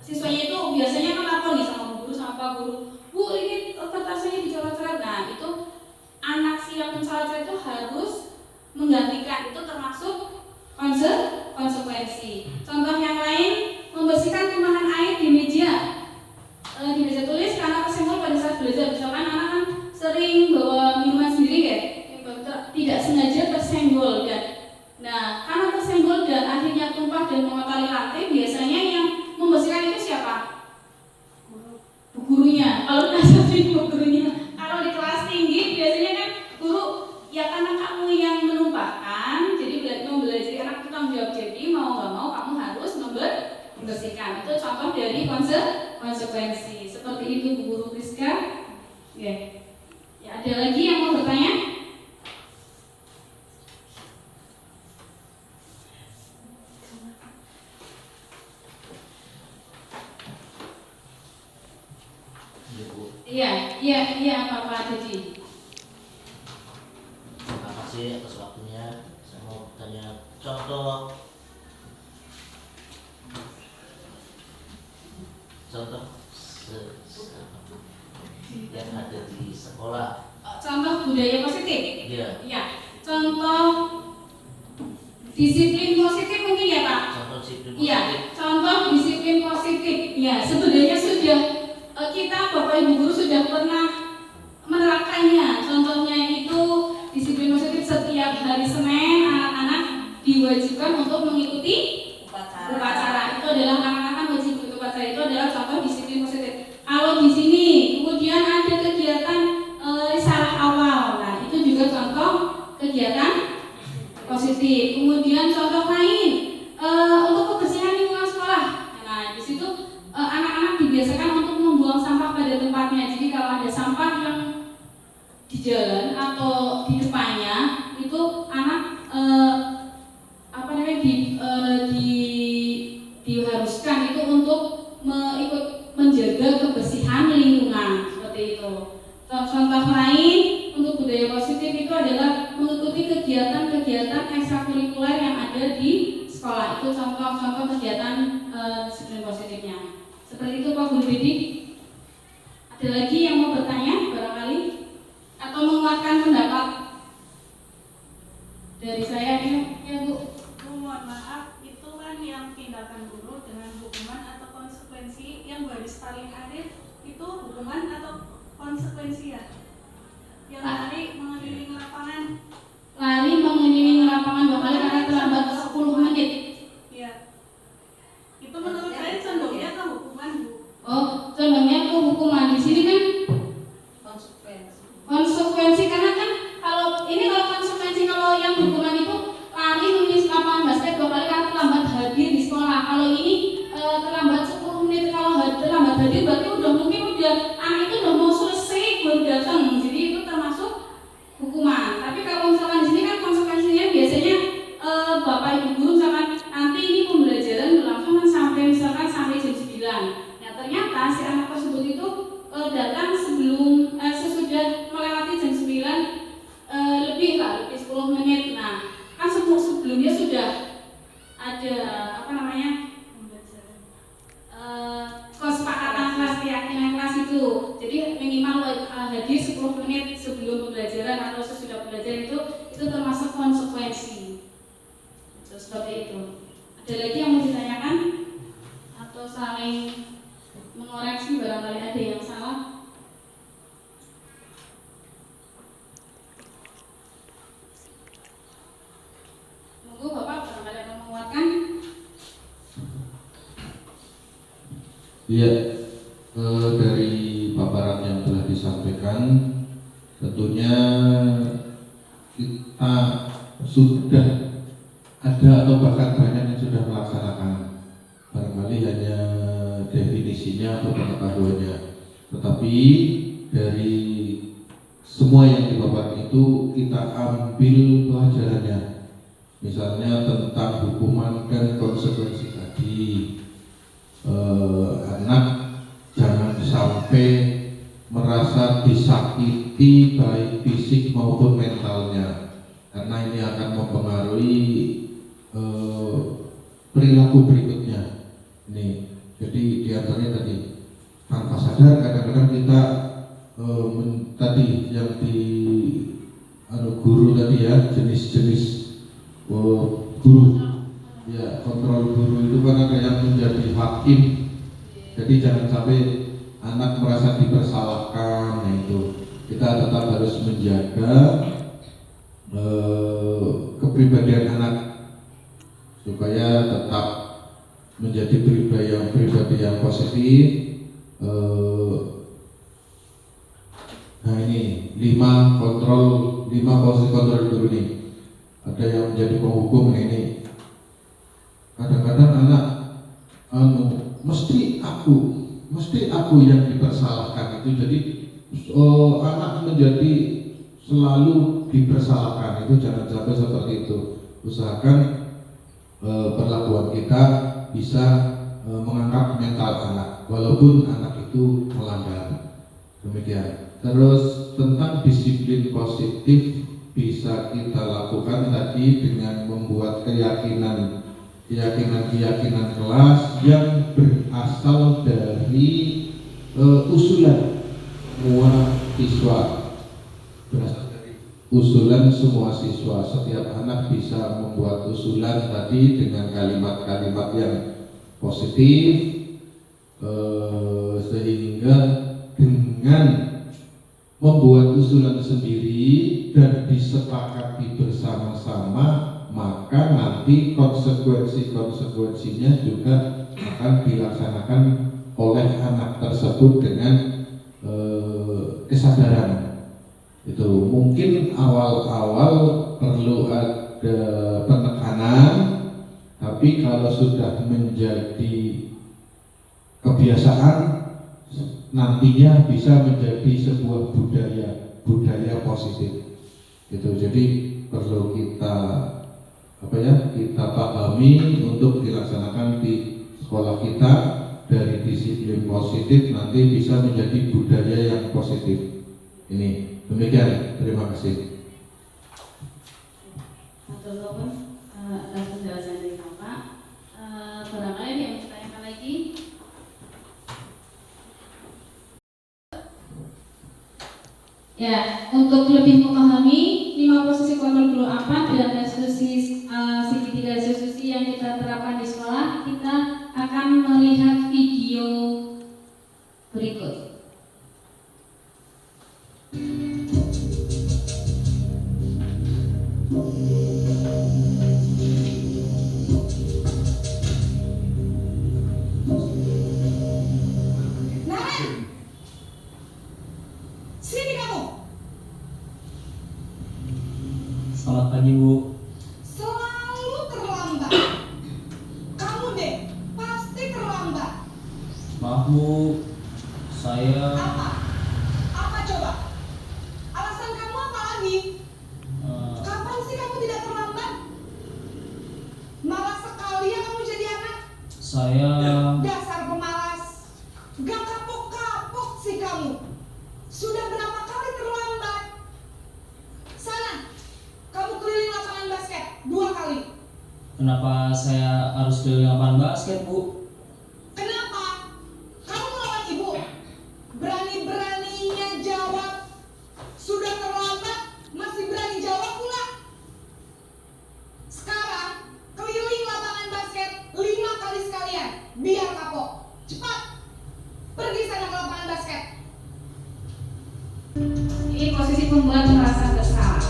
siswanya itu biasanya kan lapor nih sama bu guru sama pak guru, bu ini kertasnya dicoret-coret. Nah, itu anak si yang mencoret-coret itu harus menggantikan, itu termasuk konsekuensi. Contoh yang lain, membersihkan tumpahan air di meja tulis karena kesenggol pada saat belajar. Misalkan anak kan sering bawa minuman sendiri ya, tidak sengaja tersenggol nah karena tersenggol dan akhirnya tumpah dan mengotori lantai, biasanya yang membersihkan itu siapa? Bu gurunya. Kalau di bu gurunya. Kalau di kelas tinggi biasanya kan guru, ya karena kamu yang menumpahkan, jadi membelajar anak itu tanggung jawab, jadi mau nggak mau kamu harus membersihkan. Itu contoh dari konsekuensi. Seperti itu Bu Guru Rizka. Ya, ada lagi yang mau bertanya? Iya, Pak Dedi. Terima kasih atas waktunya. Saya mau bertanya contoh yang ada di sekolah. Contoh budaya positif. Iya. Iya. Contoh disiplin positif mungkin ya Pak. Contoh disiplin positif. Iya. Contoh disiplin positif. Ya, sebenarnya sudah kita Bapak Ibu guru sudah pernah menerapkannya. Contohnya itu disiplin positif setiap hari Senin anak-anak diwajibkan untuk mengikuti upacara. Itu adalah anak-anak wajib ikut upacara, itu adalah contoh disiplin positif. Kalau di sini kemudian ada kegiatan risalah awal, nah itu juga contoh kegiatan positif. Kemudian contoh lain untuk kebersihan lingkungan sekolah. Nah di situ anak-anak dibiasakan untuk membuang sampah pada tempatnya. Jadi kalau ada sampah yang di jalan atau di depannya, itu anak diharuskan itu untuk ikut menjaga kebersihan lingkungan, seperti itu. Contoh lain untuk budaya positif itu adalah mengikuti kegiatan-kegiatan ekstrakurikuler yang ada di sekolah. Itu contoh-contoh kegiatan disiplin positifnya. Seperti itu Pak Guru Didi. Ada lagi yang mau bertanya barangkali atau menguatkan pendapat dari saya ya Bu? Mohon maaf, itu kan yang tindakan guru dengan hukuman atau konsekuensi. Yang garis paling akhir itu hukuman atau konsekuensi ya? Yang lari mengelilingi lapangan. Lari mengelilingi lapangan 2 kali karena terlambat 10 menit. Iya. Itu menurut saya condongnya ke hukuman, Bu. Oh, condongnya ke hukuman. Di sini kan konsekuensi karena kan kalau konsekuensi kalau yang hukuman itu lari mengisi lapangan basket 2 kali karena terlambat hadir di sekolah. Kalau ini terlambat 10 menit, kalau terlambat hadir berarti anak itu udah mau selesai baru datang. Jadi itu termasuk hukuman. Tapi kalau misalkan di sini kan konsekuensinya biasanya Bapak Ibu guru misalkan nanti ini pembelajaran berlangsung kan sampai jam 9. Nah, ternyata si anak tersebut itu datang sesudah melewati jam 9 lebih 10 menit. Nah, kan sebelumnya sudah ada kesepakatan kelas, keyakinan kelas itu. Jadi minimal hadir 10 menit sebelum pembelajaran atau sesudah pembelajaran itu termasuk konsekuensi. Seperti itu. Ada lagi yang mau ditanyakan atau saling mengoreksi barangkali ada yang salah? Monggo Bapak barangkali Iya, dari paparan yang telah disampaikan, tentunya kita sudah ada atau bahkan banyak yang sudah melaksanakan, barangkali hanya definisinya atau pengetahuannya, tetapi dari semua yang dipaparkan itu kita ambil pelajarannya, misalnya tentang hukuman dan konsekuensi tadi. Anak jangan sampai merasa disakiti baik fisik maupun mentalnya, karena ini akan mempengaruhi perilaku berikutnya. Ini jadi diantaranya tadi tanpa sadar kadang-kadang kita tadi yang di guru tadi ya, jenis-jenis guru ya, kontrol guru itu kan ada yang menjadi hakim. Jadi jangan sampai anak merasa dipersalahkan. Nah itu kita tetap harus menjaga kepribadian anak supaya tetap menjadi pribadi yang positif. Nah ini 5 posisi kontrol guru ini. Ada yang menjadi penghukum. Nah ini kadang-kadang anak mesti aku yang dipersalahkan itu, jadi anak menjadi selalu dipersalahkan. Itu jangan sampai seperti itu. Usahakan perlakuan kita bisa mengangkat mental anak walaupun anak itu melanggar. Demikian. Terus tentang disiplin positif bisa kita lakukan tadi dengan membuat keyakinan kelas yang berasal dari usulan semua siswa, Setiap anak bisa membuat usulan tadi dengan kalimat-kalimat yang positif, sehingga dengan membuat usulan sendiri dan disepakati bersama-sama, maka nanti konsekuensinya juga akan dilaksanakan oleh anak tersebut dengan kesadaran. Itu mungkin awal-awal perlu ada penekanan, tapi kalau sudah menjadi kebiasaan, nantinya bisa menjadi sebuah budaya positif. Itu jadi perlu kita pahami untuk dilaksanakan di sekolah kita. Dari disiplin positif nanti bisa menjadi budaya yang positif. Ini demikian, terima kasih. Matur nuwun atas penjelasan dari Bapak. Barangkali ada yang ditanyakan lagi? Ya, untuk lebih memahami 5 posisi kontrol guru 4 dan segitiga resolusi yang kita terapkan di sekolah, kita akan melihat video berikut. Selamat pagi, Bu. Selalu terlambat. Kamu deh, pasti terlambat. Maaf, Bu. Saya Apa coba? Alasan kamu apa lagi? Kapan sih kamu tidak terlambat? Malas sekali ya kamu jadi anak. Saya Dasar pemalas. Gak kapok-kapok sih kamu. Sudah berapa kali terlambat? Sana, kamu keliling lapangan basket 2 kali. Kenapa saya harus keliling lapangan basket, Bu? Kenapa? Kamu melawan ibu? Berani-beraninya jawab. Sudah terlambat, masih berani jawab pula. Sekarang, keliling lapangan basket 5 kali sekalian. Biar kapok. Cepat. Pergi sana ke lapangan basket. Ini posisi pembuat merasa bersalah.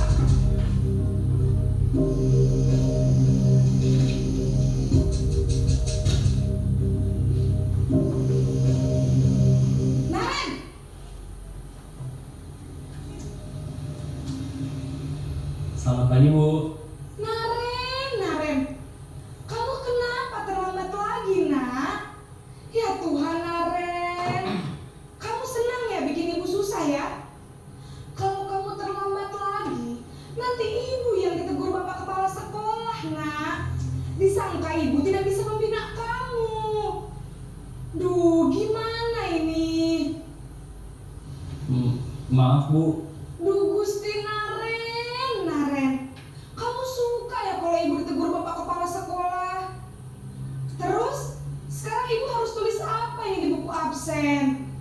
absen.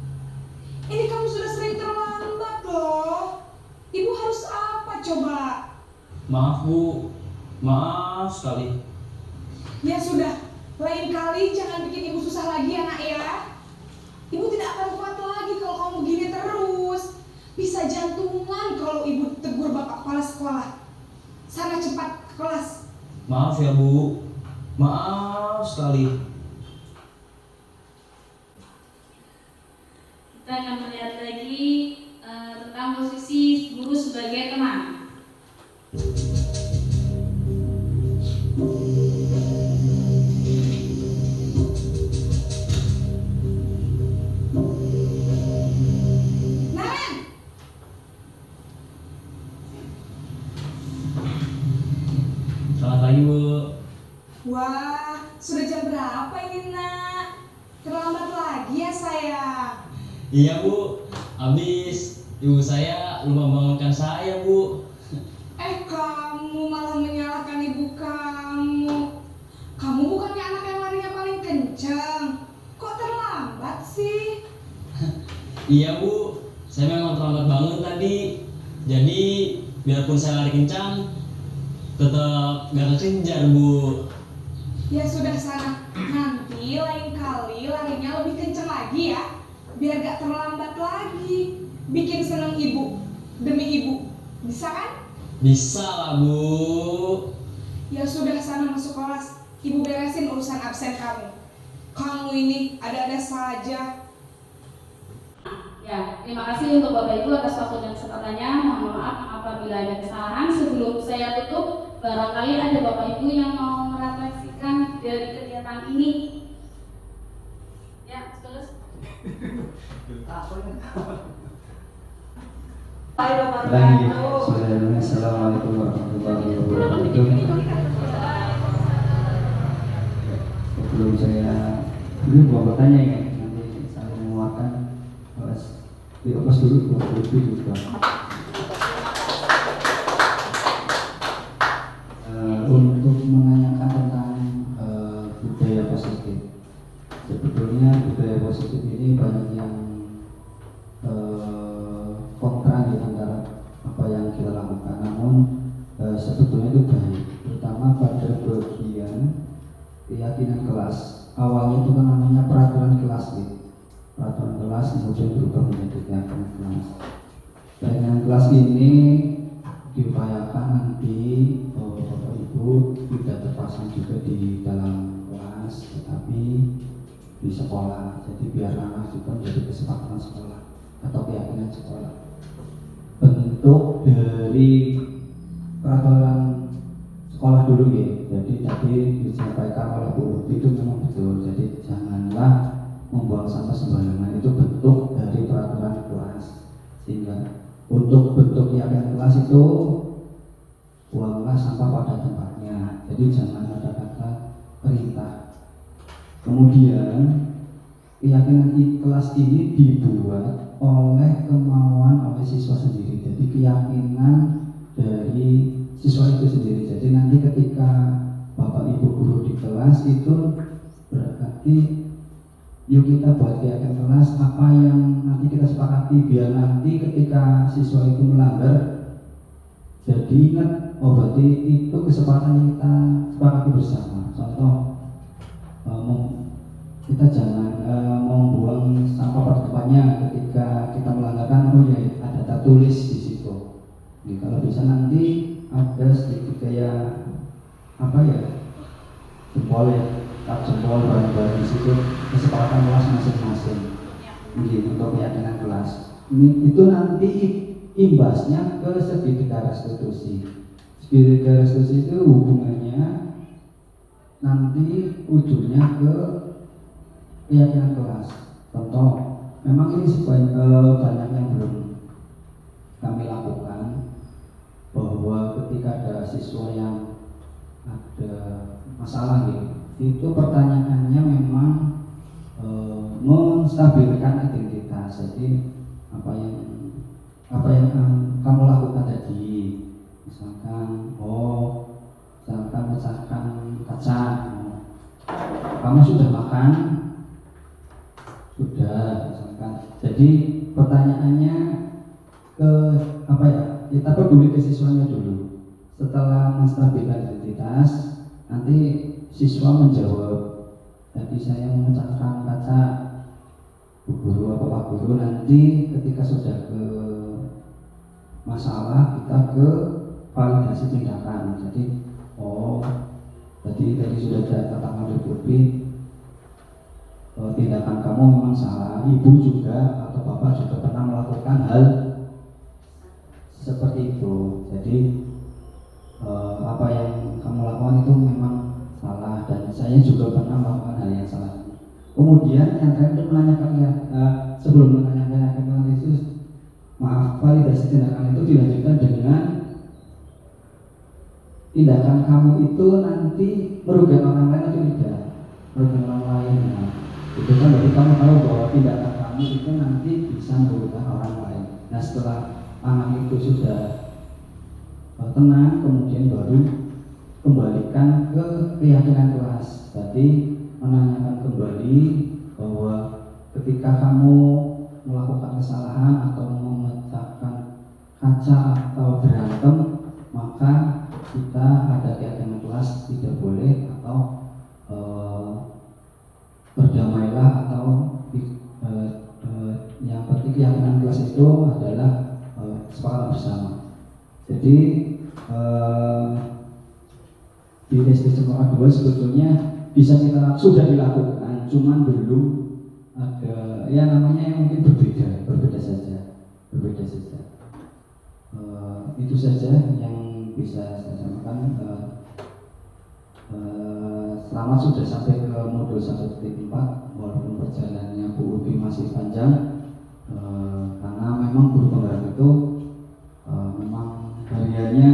Ini kamu sudah sering terlambat loh. Ibu harus apa coba? Maaf Bu, maaf sekali. Ya sudah, lain kali jangan bikin ibu susah lagi ya nak ya. Ibu tidak akan kuat lagi kalau kamu gini terus. Bisa jantungan kalau ibu tegur bapak kepala sekolah. Sana cepat ke kelas. Maaf ya Bu, maaf sekali. Kita akan melihat lagi tentang posisi guru sebagai teman. Naren, Selamat pagi Bu. wah sudah jam berapa ini nak? Terlambat lagi ya sayang. Iya Bu, habis ibu saya lupa bangunkan saya Bu. Kamu malah menyalahkan ibu kamu. Kamu bukannya anak yang larinya paling kencang. Kok terlambat sih? Iya Bu, saya memang terlambat bangun tadi. Jadi biarpun saya lari kencang, tetap gak kekejar Bu. Ya sudah sana. Nanti lain kali larinya lebih kencang lagi ya. Biar gak terlambat lagi. Bikin seneng ibu. Demi ibu. Bisa kan? Bisa lah Bu. Ya sudah sana masuk kelas. Ibu beresin urusan absen kamu. Kamu ini ada-ada saja. Ya, terima kasih untuk Bapak Ibu atas waktu dan kesempatannya. Mohon maaf apabila ada kesalahan. Sebelum saya tutup, barangkali ada Bapak Ibu yang mau merefleksikan dari kegiatan ini. Ya, terus. Assalamualaikum warahmatullahi wabarakatuh. Sebelum saya mau bertanya ya, nanti saya menguatkan di atas dulu 27 juga. Untuk menanyakan tentang budaya positif. Sebetulnya budaya positif ini banyak yang kontra di antara apa yang kita lakukan, namun sebetulnya itu baik, terutama pada bagian keyakinan kelas. Awalnya itu kan namanya peraturan kelas, peraturan kelas kemudian berubah menjadi keyakinan kelas. Keyakinan kelas ini diupayakan nanti Bapak Ibu tidak terpasang juga di dalam kelas, tetapi di sekolah. Jadi biar anak juga menjadi kesepakatan sekolah atau keyakinan sekolah. Bentuk dari peraturan sekolah dulu ya. Jadi tadi disampaikan oleh Bu Lutfi itu memang betul. Jadi janganlah membuang sampah sembarangan. Itu bentuk dari peraturan kelas. Sehingga untuk bentuk keyakinan kelas itu buanglah sampah pada tempatnya. Jadi jangan ada kata perintah. Kemudian keyakinan kelas ini dibuat oleh kemauan oleh siswa sendiri. Jadi keyakinan dari siswa itu sendiri. Jadi nanti ketika Bapak Ibu guru di kelas itu berarti yuk kita buat keyakinan kelas apa yang nanti kita sepakati, biar nanti ketika siswa itu melanggar jadi ingat, oh berarti itu kesepakatan yang kita sepakati bersama. Contoh kita jangan membuang sampah pada tempatnya ketika kita melanggarkan, oh ya ada tertulis di situ. Jadi, kalau bisa nanti ada sedikit kayak apa ya, jempol ya, tak jempol barang-barang di situ kesepakatan kelas masing-masing. Gitu untuk keyakinan kelas. Itu nanti imbasnya ke segitiga restitusi. Segitiga restitusi itu hubungannya nanti ujungnya ke keyakinan kelas. Contoh, memang ini banyak yang belum kami lakukan, bahwa ketika ada siswa yang ada masalah itu pertanyaannya memang menstabilkan identitas. Jadi apa yang kamu lakukan tadi, misalkan pecahkan kaca, kamu sudah makan? Sudah. Jadi pertanyaannya ke apa ya? Kita peduli ke siswanya dulu. Setelah menstabilkan identitas, nanti siswa menjawab. Jadi saya memecahkan kaca Bu Guru atau Pak Guru, nanti ketika sudah ke masalah kita ke validasi tindakan. Jadi tadi sudah katakan lebih tindakan kamu memang salah, ibu juga atau bapak juga pernah melakukan hal seperti itu. Jadi apa yang kamu lakukan itu memang salah dan saya juga pernah melakukan hal yang salah. Kemudian yang terakhir menanyakan sebelum menanyakan analisis, maaf, validasi tindakan itu dilanjutkan dengan tindakan kamu itu nanti merugikan orang lain atau tidak, merugikan orang lain. Nah, itu kan berarti kamu tahu bahwa tindakan kamu itu nanti bisa merugikan orang lain. Nah, setelah anak itu sudah tenang, kemudian baru kembalikan ke keyakinan kelas. Berarti menanyakan kembali bahwa ketika kamu melakukan kesalahan atau memecahkan kaca atau berantem, maka kita ada keyakinan kelas tidak boleh atau berdamailah atau yang penting keyakinan kelas itu adalah sepakat bersama. Jadi di SD sekolah 2 sebetulnya bisa kita sudah dilakukan, cuman belum ada ya namanya yang mungkin berbeda saja. Itu saja yang bisa saya sampaikan. Selamat sudah sampai ke modul 1.4 walaupun perjalanannya Bu Ubi masih panjang, karena memang guru penggerak itu memang hariannya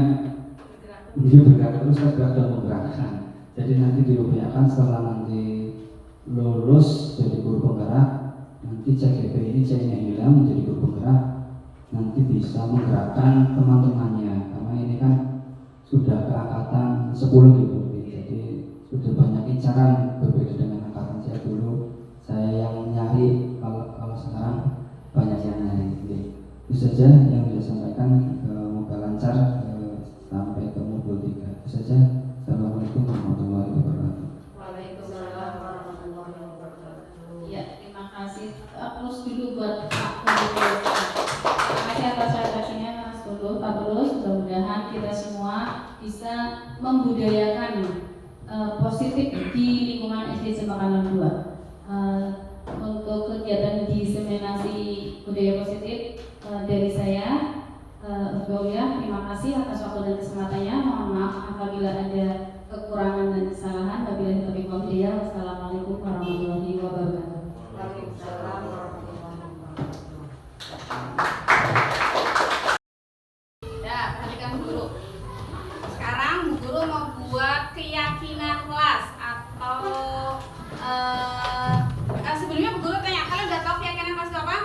dia bergerak terus dan menggerakkan. Jadi nanti diupayakan setelah nanti lulus jadi guru penggerak, nanti CGP ini C-nya hilang menjadi guru penggerak, nanti bisa menggerakkan teman-temannya, karena ini kan sudah ke angkatan 10 gitu. Jadi sudah banyak incaran, berbeda dengan angkatan saya dulu. Saya yang nyari, kalau sekarang banyak yang nyari. Itu saja yang saya sampaikan. Semoga lancar sampai ke modul 3. Itu saja. Assalamualaikum warahmatullahi wabarakatuh. Waalaikumsalam warahmatullahi wabarakatuh. Ya, terima kasih. Terus dulu buat Pak Tulus. Terima kasih atas presentasinya Mas Tulus. Pak Tulus, mudah-mudahan kita semua bisa membudayakan positif di lingkungan SD Cempakanan 2. Untuk kegiatan diseminasi budaya positif dari saya, terima kasih atas waktu dan kesempatannya. Mohon maaf apabila ada kekurangan dan kesalahan. Wabillahi taufiq wal hidayah. Wassalamualaikum warahmatullahi wabarakatuh. Waalaikumsalam warahmatullahi wabarakatuh. Ya, perhatikan guru. Sekarang Bu Guru mau buat keyakinan kelas atau sebelumnya Bu Guru tanya, kalian udah tahu keyakinan kelas itu apa?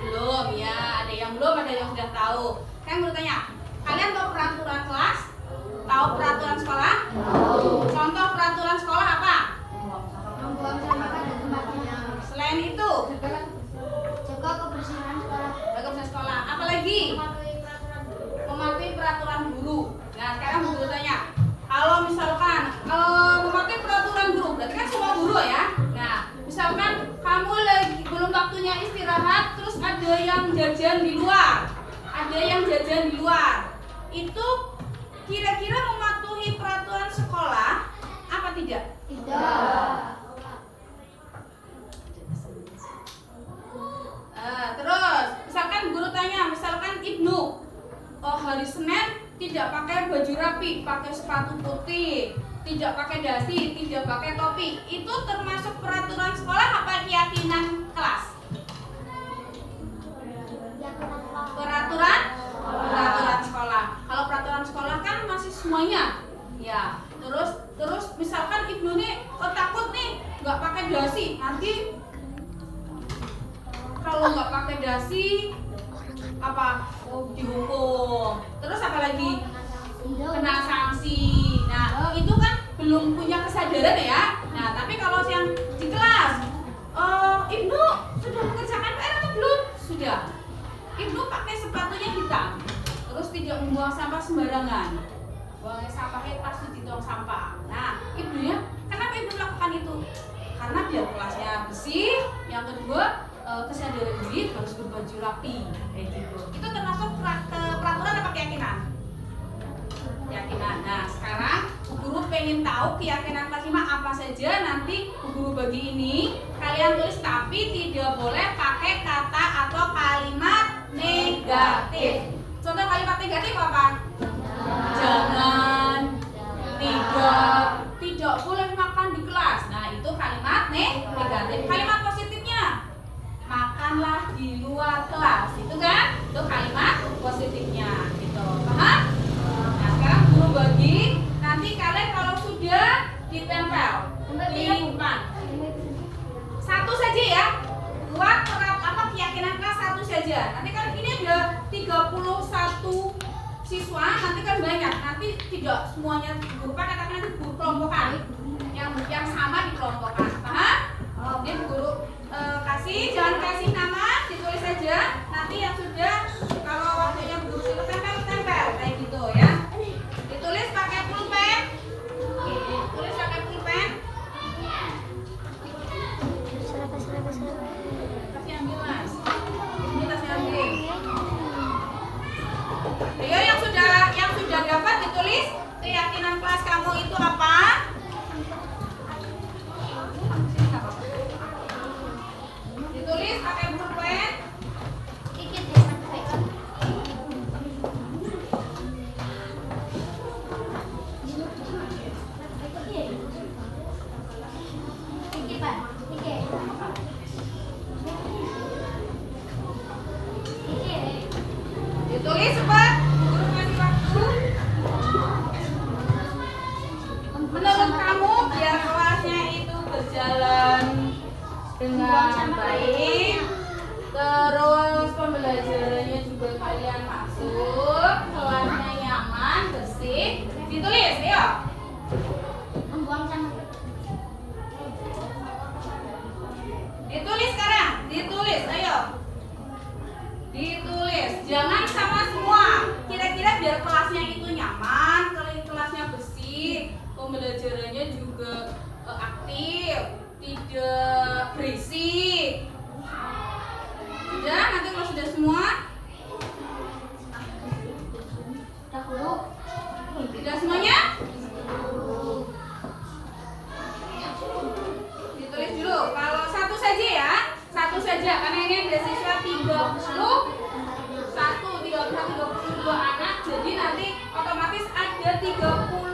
Belum ya, ada yang belum, ada yang sudah tahu. Saya mau tanya, kalian tahu peraturan kelas? Tahu peraturan sekolah? Tahu. Contoh peraturan sekolah apa? Membuang sampah pada tempatnya. Selain itu, Jaga kebersihan sekolah. jaga kebersihan sekolah. Apalagi? Mematuhi peraturan guru. Nah, sekarang Bu Guru tanya, kalau misalkan mematuhi peraturan guru, berarti kan semua guru ya. Nah, misalkan kamu lagi belum waktunya istirahat, terus ada yang jajan di luar, itu kira-kira mematuhi peraturan sekolah apa tidak? Tidak. Terus misalkan guru tanya, misalkan Ibnu hari Senin tidak pakai baju rapi, pakai sepatu putih, tidak pakai dasi, tidak pakai topi, itu termasuk peraturan sekolah apa keyakinan kelas? Peraturan sekolah. Kalau peraturan sekolah kan masih semuanya, ya. Terus misalkan Ibnu nih takut nih nggak pakai dasi, nanti kalau nggak pakai dasi apa dihukum. Terus apa lagi? Kena sanksi. Nah, itu kan belum punya kesadaran ya. Nah, tapi kalau yang di kelas, Ibnu sudah mengerjakan PR atau belum? Sudah. Ibnu pakai sepatunya hitam, terus tidak membuang sampah sembarangan. Buang sampahnya pasti di tong sampah. Nah, Ibnu ya, kenapa Ibnu melakukan itu? Karena biar kelasnya bersih. Yang kedua, kesadaran diri harus berbaju rapi, kayak gitu. Itu termasuk peraturan apa keyakinan? Keyakinan. Nah, sekarang guru pengen tahu keyakinan kelas 5 apa saja. Nanti guru bagi ini kalian tulis, tapi tidak boleh pakai kata atau kalimat negatif. Contoh kalimat negatif apa? Jangan, tidak boleh makan di kelas. Nah, itu kalimat negatif. Kalimat positifnya, makanlah di luar kelas. Itu kan? Itu kalimat positifnya. Gitu. Paham? Nah, sekarang guru bagi. Nanti kalian kalau sudah ditempel, disimpan. Satu saja ya. Buat keyakinan kelas satu saja. Nanti kan ini ada 31 siswa, nanti kan banyak. Nanti tidak semuanya guru pakai, tapi nanti guru kelompokkan. Yang sama dikelompokkan. Paham? Jadi guru jangan kasih nama, ditulis saja. Nanti yang sudah, kalau waktunya guru suruh tempel kayak gitu ya. Ditulis pakai pulpen. Tulis pakai pulpen. Kasih ambil mas. Ini tasnya ambil. Ayo yang sudah dapat ditulis keyakinan kelas kamu itu apa? Ditulis pakai pulpen. Ditulis cepat, guru kasih waktu. Menurut kamu biar kelasnya itu berjalan dengan baik, terus pembelajarannya juga kalian masuk, kelasnya nyaman, bersih, ditulis, ayo. Ditulis sekarang, ditulis, ayo. Ditulis, jangan sama semua. Kira-kira biar kelasnya itu nyaman, kelasnya bersih, pembelajarannya juga aktif, tidak berisik. Sudah, nanti kalau sudah semua, tidak semuanya, ditulis dulu. Kalau satu saja ya, satu saja, karena ini ada siswa 32 anak, jadi nanti otomatis ada 32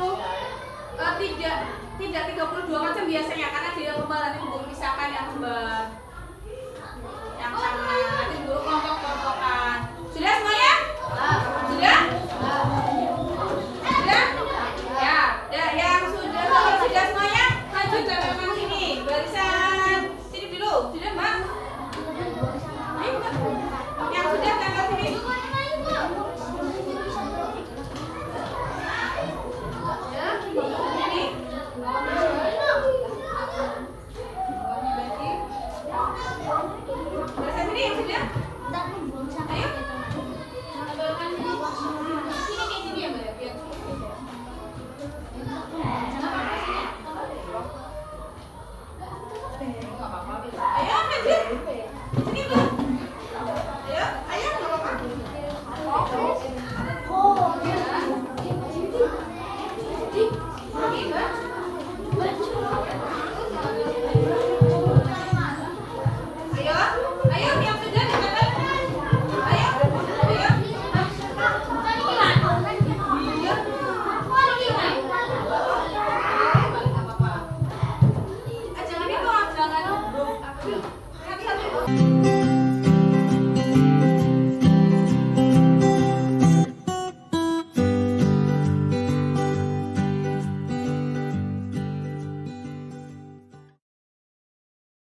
macam biasanya, karena dia kembali nanti untuk misalkan yang kembar